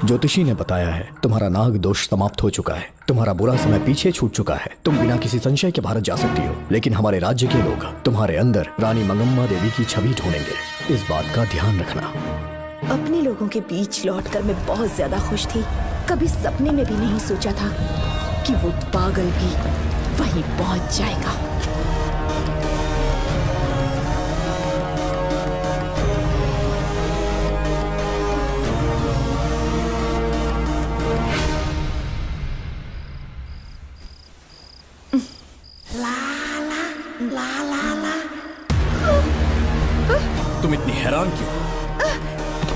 A: ज्योतिषी ने बताया है तुम्हारा नाग दोष समाप्त हो चुका है, तुम्हारा बुरा समय पीछे छूट चुका है, तुम बिना किसी संशय के भारत जा सकती हो। लेकिन हमारे राज्य के लोग तुम्हारे अंदर रानी मंगम्मा देवी की छवि ढूंढेंगे, इस बात का ध्यान रखना।
J: अपने लोगों के बीच लौटकर मैं बहुत ज्यादा खुश थी। कभी सपने में भी नहीं सोचा था कि वो पागल भी वहीं पहुंच जाएगा।
M: तुम इतनी हैरान क्यों?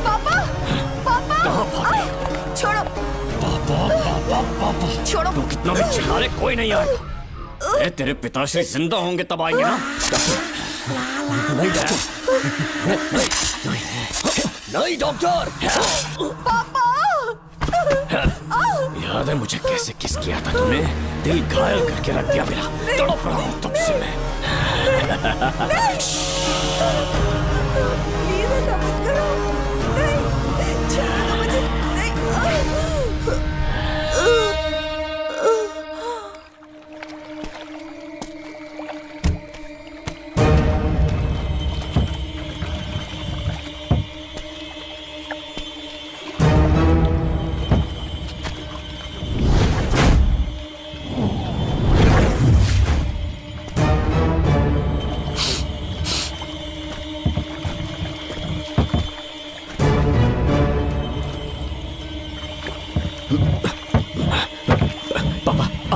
J: पापा, पापा,
M: कहाँ भाग रही हो?
J: छोड़ो,
M: पापा,
J: छोड़ो।
M: तू कितना भी चिल्ला ले, कोई नहीं आएगा। ए, तेरे पिताश्री जिंदा होंगे तब आएंगे ना? नहीं नहीं डॉक्टर। याद है मुझे कैसे किस किया था तूने? दिल घायल करके रख दिया मेरा। तड़प रहा हूँ तब से मैं।
J: प्लीज ऐसा मत करो। नहीं, छोड़ो मुझे।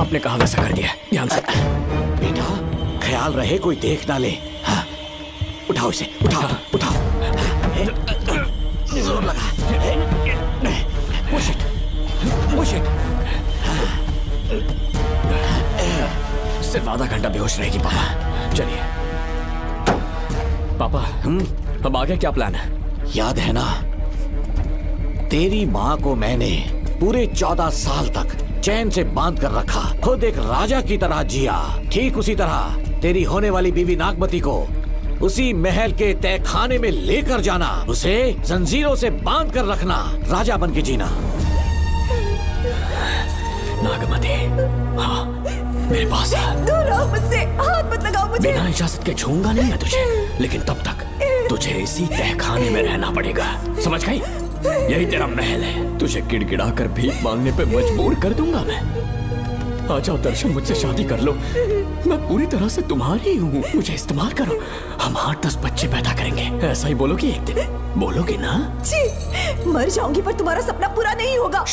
M: आपने कहा वैसा कर दिया, ध्यान से।
F: बेटा ख्याल रहे कोई देख ना ले। हाँ। उठाओ इसे, उठाओ उठाओ। जोर लगा। Push it, push it.
M: सिर्फ आधा घंटा बेहोश रहेगी पापा। चलिए पापा, अब आगे क्या प्लान है?
F: याद है ना, तेरी माँ को मैंने पूरे 14 साल तक चैन से बांध कर रखा, खुद एक राजा की तरह जिया। ठीक उसी तरह तेरी होने वाली बीवी नागमती को उसी महल के तहखाने में लेकर जाना, उसे जंजीरों से बांध कर रखना, राजा बन के जीना।
M: नागमती, हाँ मेरे पास है।
J: दूर रहो मुझसे, हाथ मत लगाओ मुझे।
M: बिना इजाजत के छूंगा नहीं मैं तुझे, लेकिन तब तक तुझे इसी तहखाने में रहना पड़ेगा, समझ गई? यही तेरा महल है, तुझे गिड़गिड़ा कर भीख मांगने पे मजबूर कर दूंगा मैं। आ जाओ दर्शन, मुझसे शादी कर लो, मैं पूरी तरह से तुम्हारी हूँ, मुझे इस्तेमाल करो। हम 8-10 बच्चे पैदा करेंगे, ऐसा ही बोलोगी एक दिन? बोलोगी ना?
J: जी, मर जाऊंगी पर तुम्हारा सपना पूरा नहीं होगा।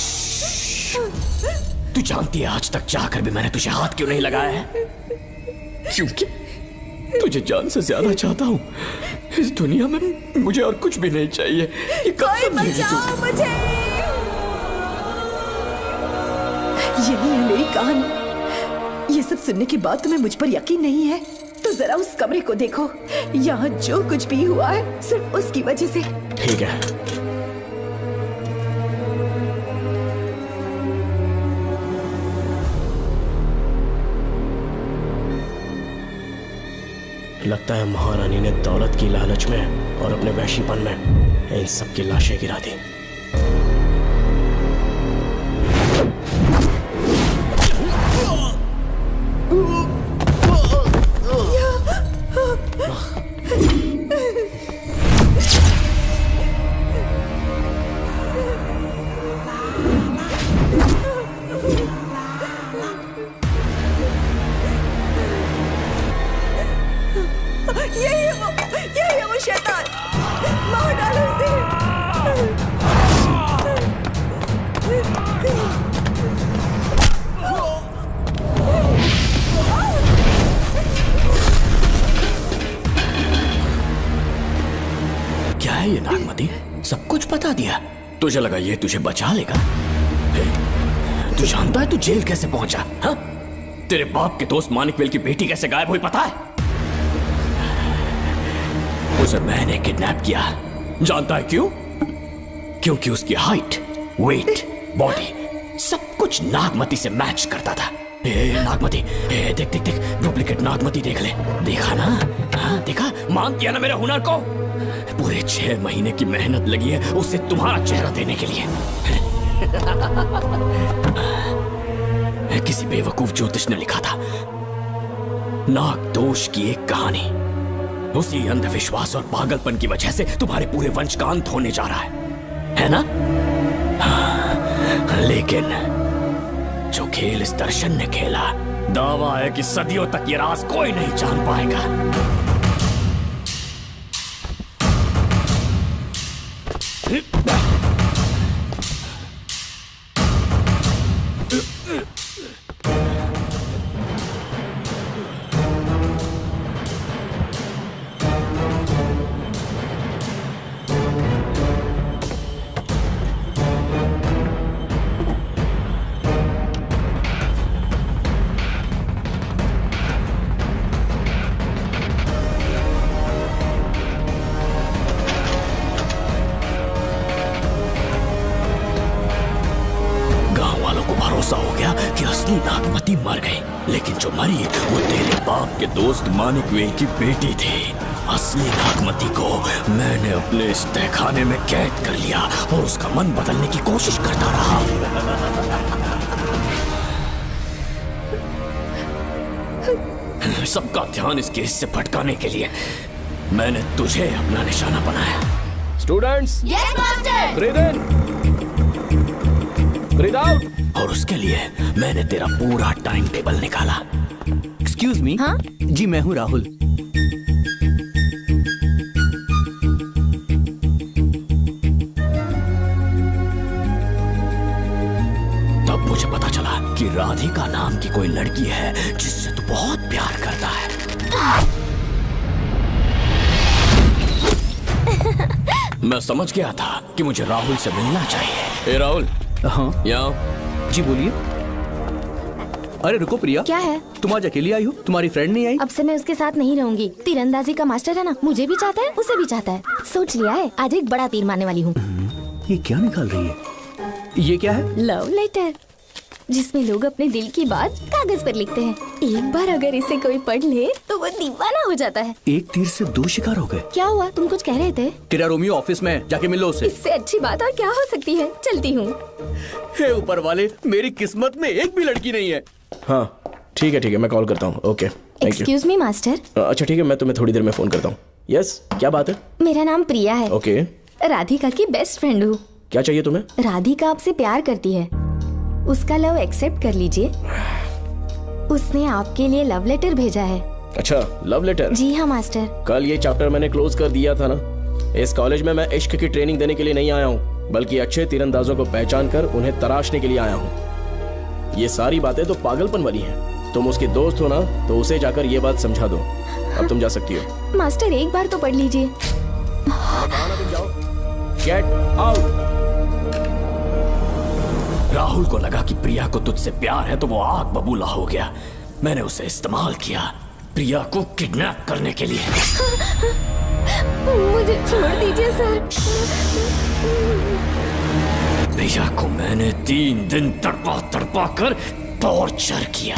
M: तू जानती है आज तक चाहकर भी मैंने तुझे हाथ क्यों नहीं लगाया है? क्योंकि तुझे जान से ज्यादा चाहता हूँ। इस दुनिया में मुझे और कुछ भी नहीं चाहिए। ये कब समझेगी तू?
J: मुझे। यही है मेरी कहानी। ये सब सुनने के बाद तुम्हें मुझ पर यकीन नहीं है तो जरा उस कमरे को देखो। यहाँ जो कुछ भी हुआ है सिर्फ उसकी वजह से।
M: ठीक है, लगता है महारानी ने दौलत की लालच में और अपने वैशीपन में इन सब की लाशें गिरा दी।
J: यही है वो शैतान, मार डालो उसे।
M: क्या है ये नागमती, सब कुछ बता दिया? तुझे लगा ये तुझे बचा लेगा? तू जानता है तू जेल कैसे पहुंचा? हाँ? तेरे बाप के दोस्त मानिकवेल की बेटी कैसे गायब हुई पता है? उसे मैंने किडनैप किया। जानता है क्यों? क्योंकि उसकी हाइट, वेट, बॉडी सब कुछ नागमती से मैच करता था। नागमती, देख देख देख, डुप्लीकेट नागमती देख ले। देखा ना? हाँ देखा, मान दिया ना मेरे हुनर को। पूरे 6 महीने की मेहनत लगी है उसे तुम्हारा चेहरा देने के लिए। किसी बेवकूफ ज्योतिष ने लिखा था, नाग दोष की एक कहानी। उसी अंधविश्वास और पागलपन की वजह से तुम्हारे पूरे वंश का अंत होने जा रहा है ना? लेकिन जो खेल इस दर्शन ने खेला, दावा है कि सदियों तक ये राज कोई नहीं जान पाएगा। हो गया कि असली नागमती मर गई, लेकिन जो मरी वो तेरे बाप के दोस्त मानिकवेल की बेटी थी। असली नागमती को मैंने अपने इस तहखाने में कैद कर लिया और उसका मन बदलने की कोशिश करता रहा। सबका ध्यान इस केस से भटकाने के लिए मैंने तुझे अपना निशाना बनाया।
P: Students,
G: yes master.
P: ब्रीथ इन, ब्रीथ आउट।
M: और उसके लिए मैंने तेरा पूरा टाइम टेबल निकाला। Excuse me.
G: हाँ?
M: जी मैं हूँ राहुल। तब मुझे पता चला कि राधिका नाम की कोई लड़की है जिससे तू बहुत प्यार करता है। मैं समझ गया था कि मुझे राहुल से मिलना चाहिए।
P: ए राहुल।
M: हाँ
P: यहाँ।
M: जी बोलिए। अरे रुको प्रिया,
G: क्या है?
M: तुम आज अकेली आई हो, तुम्हारी फ्रेंड नहीं आई?
G: अब से मैं उसके साथ नहीं रहूंगी। तीरंदाजी का मास्टर है ना, मुझे भी चाहता है, उसे भी चाहता है। सोच लिया है, आज एक बड़ा तीर मारने वाली हूँ।
M: ये क्या निकाल रही है? ये क्या है?
G: लव लेटर, जिसमें लोग अपने दिल की बात कागज पर लिखते हैं। एक बार अगर इसे कोई पढ़ ले तो वो दीवाना हो जाता है।
M: एक तीर से 2 शिकार हो गए।
G: क्या हुआ, तुम कुछ कह रहे थे?
M: तेरा रोमियो ऑफिस में, जाके मिलो उससे।
G: इससे अच्छी बात और क्या हो सकती है। चलती हूँ।
M: हे ऊपर वाले, मेरी किस्मत में एक भी लड़की नहीं है।
P: हाँ ठीक है, मैं कॉल करता हूँ। Okay, thank you.
G: Excuse me master.
P: अच्छा ठीक है, मैं तुम्हें थोड़ी देर में फोन करता हूँ। यस, क्या बात है?
G: मेरा नाम प्रिया है।
P: ओके।
G: राधिका की बेस्ट फ्रेंड हूँ।
P: क्या चाहिए तुम्हें?
G: राधिका आपसे प्यार करती है, उसका लव एक्सेप्ट कर लीजिए। उसने आपके लिए लव लेटर भेजा है।
P: अच्छा, लव लेटर?
G: जी हाँ मास्टर।
P: कल ये चैप्टर मैंने क्लोज कर दिया था ना। इस कॉलेज में मैं इश्क की ट्रेनिंग देने के लिए नहीं आया हूँ, बल्कि अच्छे तीरंदाजों को पहचान कर उन्हें तराशने के लिए आया हूँ। ये सारी बातें तो पागलपन वाली हैं। तुम उसकी दोस्त हो ना, तो उसे जाकर ये बात समझा दो। अब तुम जा सकती हो।
G: मास्टर एक बार तो पढ़ लीजिए।
P: Get out.
M: राहुल को लगा कि प्रिया को तुझसे प्यार है तो वो आग बबूला हो गया। मैंने उसे इस्तेमाल किया प्रिया को किडनैप करने के लिए।
G: मुझे छोड़ दीजिए सर।
M: प्रिया को मैंने 3 दिन तड़पा कर टॉर्चर किया।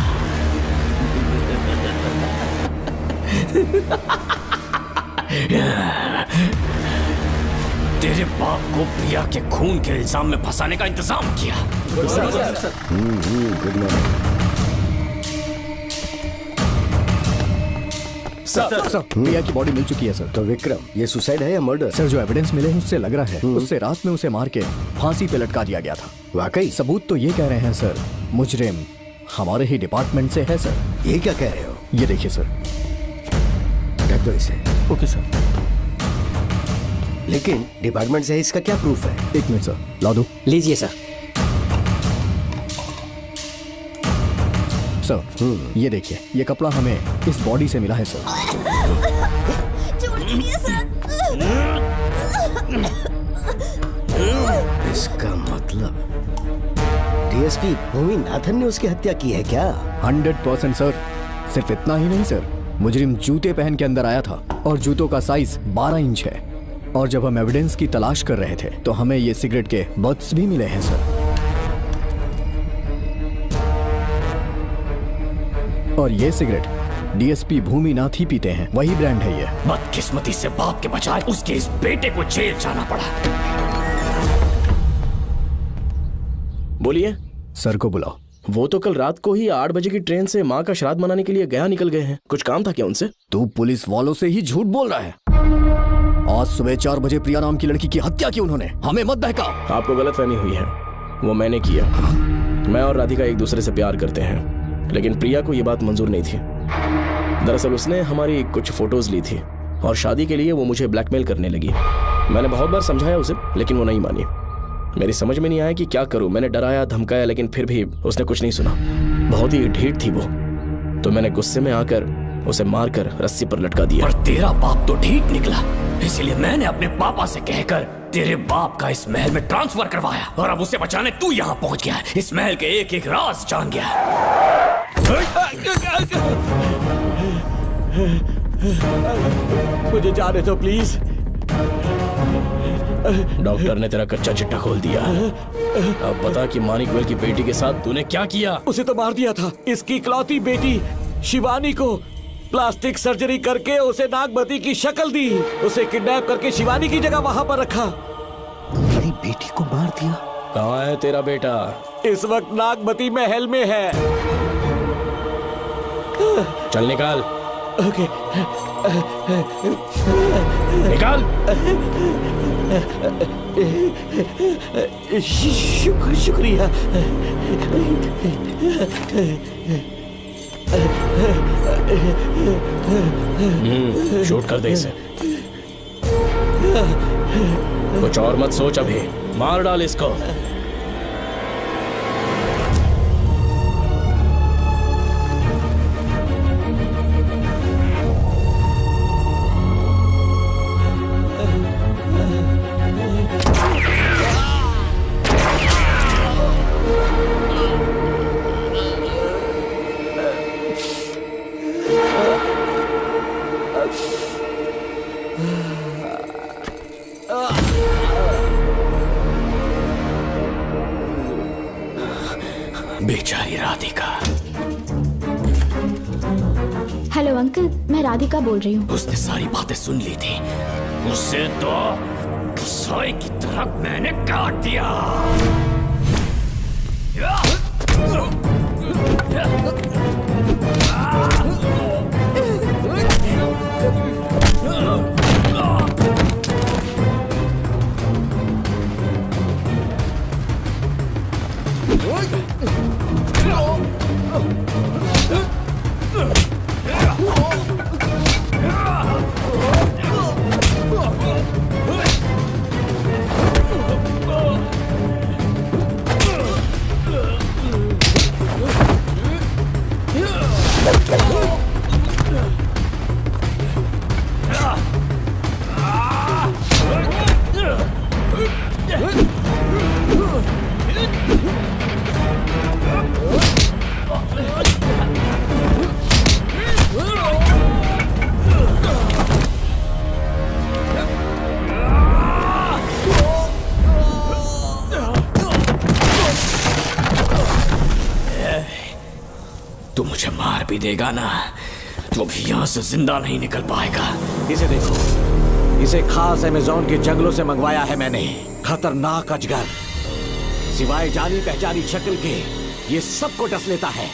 M: तेरे बाप को प्रिया के खून के इल्जाम में फंसाने का इंतजाम किया।
I: गुड मॉर्निंग
A: सर, प्रिया की बॉडी मिल चुकी है सर।
I: तो विक्रम, ये सुसाइड है या मर्डर?
A: सर, जो एविडेंस मिले हैं उससे लग रहा है उससे रात में उसे मार के फांसी पे लटका दिया गया था।
I: वाकई?
A: सबूत तो ये कह रहे हैं सर, मुजरिम हमारे ही डिपार्टमेंट से है सर।
I: ये क्या कह रहे हो?
A: ये देखिए सर।
I: रख दो इसे।
A: Okay sir.
I: लेकिन डिपार्टमेंट से है, इसका क्या प्रूफ है?
A: 1 मिनट सर, ला दो।
N: लीजिए सर।
A: सर, ये देखिए, ये कपड़ा हमें इस बॉडी से मिला है सर।
I: इसका मतलब डीएसपी भूमि नाथन ने उसकी हत्या की है क्या?
A: 100% सर। सिर्फ इतना ही नहीं सर, मुजरिम जूते पहन के अंदर आया था और जूतों का साइज 12 इंच है। और जब हम एविडेंस की तलाश कर रहे थे तो हमें ये सिगरेट के बट्स भी मिले हैं सर। और ये सिगरेट डीएसपी भूमिनाथ ही पीते हैं, वही ब्रांड है ये।
M: बदकिस्मती से बाप के बजाय उसके इस बेटे को जेल जाना पड़ा। बोलिए।
A: सर को बुलाओ।
K: वो तो कल रात को ही 8 बजे की ट्रेन से माँ का श्राद्ध मनाने के लिए गया निकल गए हैं। कुछ काम था क्या उनसे?
A: तू पुलिस वालों से ही झूठ बोल रहा है। आज सुबह 4 बजे प्रिया नाम की लड़की की हत्या की उन्होंने, हमें मत बहका।
K: आपको गलतफहमी हुई है, वो मैंने किया। मैं और राधिका एक दूसरे से प्यार करते हैं, लेकिन प्रिया को ये बात मंजूर नहीं थी। दरअसल उसने हमारी कुछ फोटोज ली थी और शादी के लिए वो मुझे ब्लैकमेल करने लगी। मैंने बहुत बार समझाया उसे, लेकिन वो नहीं मानी। मेरी समझ में नहीं आया कि क्या करूं। मैंने डराया धमकाया, लेकिन फिर भी उसने कुछ नहीं सुना। बहुत ही ढीठ थी वो, तो मैंने गुस्से में आकर उसे मारकर रस्सी पर लटका दिया।
M: और तेरा बाप तो ढीठ निकला, इसीलिए मैंने अपने पापा से कहकर तेरे बाप का इस महल में ट्रांसफर करवाया, और अब उसे बचाने तू यहाँ पहुंच गया है। इस महल के एक एक राज जान गया है।
F: मुझे जाने दो प्लीज।
K: डॉक्टर ने तेरा कच्चा चिट्ठा खोल दिया। अब बता कि मानिकवेल की बेटी के साथ तूने क्या किया?
F: उसे तो मार दिया था। इसकी इकलौती बेटी शिवानी को प्लास्टिक सर्जरी करके उसे नागमती की शक्ल दी। उसे किडनैप करके शिवानी की जगह वहां पर रखा।
I: मेरी बेटी को मार दिया?
K: कहाँ है तेरा बेटा?
F: इस वक्त नागमती महल में है।
K: चल निकाल।
F: ओके।
K: निकाल।
F: शुक्रिया।
K: शूट कर दे इसे। कुछ और मत सोच, अभी मार डाल इसको। बेचारी राधिका।
G: हेलो अंकल, मैं राधिका बोल रही हूँ।
M: उसने सारी बातें सुन ली थी। उसे तो कसाई की तरह मैंने काट दिया। तू मुझे मार भी देगा ना, तो भी यहाँ से जिंदा नहीं निकल पाएगा।
F: इसे देखो, इसे खास अमेज़न के जंगलों से मंगवाया है मैंने। खतरनाक अजगर, सिवाय जानी पहचानी शक्ल के ये सबको डस लेता है।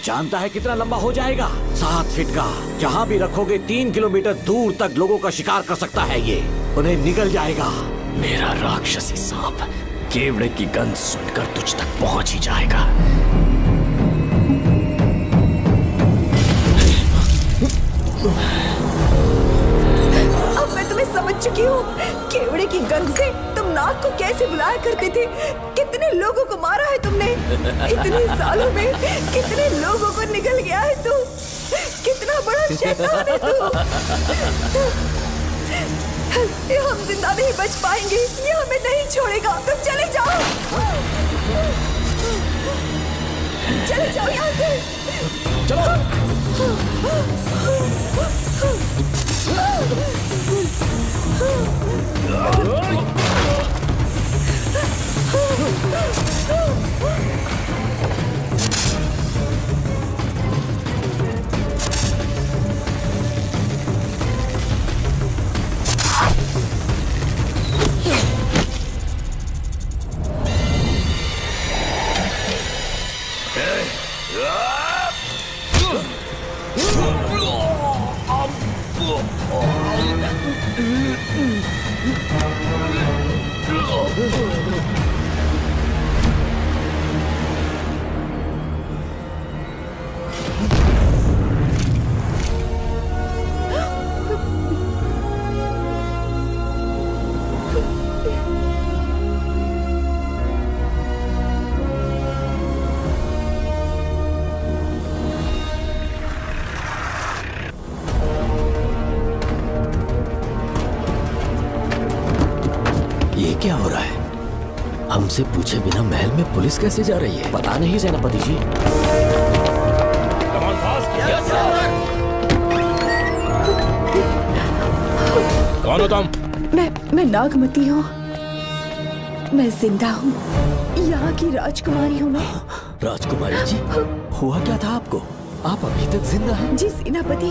F: जानता है कितना लंबा हो जाएगा? 7 फीट का। जहाँ भी रखोगे 3 किलोमीटर दूर तक लोगों का शिकार कर सकता है ये। उन्हें निगल जाएगा।
M: मेरा राक्षसी सांप केवड़े की गंध सुनकर तुझ तक पहुंच ही जाएगा।
J: अब मैं तुम्हें समझ चुकी हूँ। केवड़े की गंध से तुम नाग को कैसे बुलाया करते थे। कितने लोगों को मारा है तुमने। इतने सालों में कितने लोगों को निगल गया है तू। कितना बड़ा शैतान है तू। हम जिंदा नहीं बच पाएंगे। ये हमें नहीं छोड़ेगा। तुम चले जाओ, चले जाओ यहाँ से। चलो।
E: ये क्या हो रहा है? हमसे पूछे बिना महल में पुलिस कैसे जा रही है?
F: पता नहीं सेनापति जी।
K: कौन हो तुम?
J: मैं नागमती हूँ। मैं जिंदा हूँ। यहाँ की राजकुमारी हूँ मैं।
E: राजकुमारी जी, हुआ क्या था आपको? आप अभी तक जिंदा हैं?
J: जी सेनापति।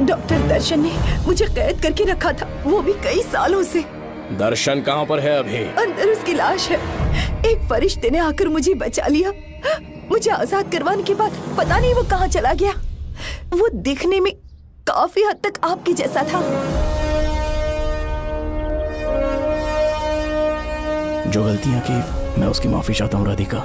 J: डॉक्टर दर्शन ने मुझे कैद करके रखा था, वो भी कई सालों से।
K: दर्शन कहाँ पर है अभी?
J: अंदर उसकी लाश है। एक फरिश्ते ने आकर मुझे बचा लिया। मुझे आजाद करवाने के बाद पता नहीं वो कहाँ चला गया। वो दिखने में काफी हद तक आपके जैसा था।
K: जो गलतियां की मैं उसकी माफी चाहता हूँ राधिका।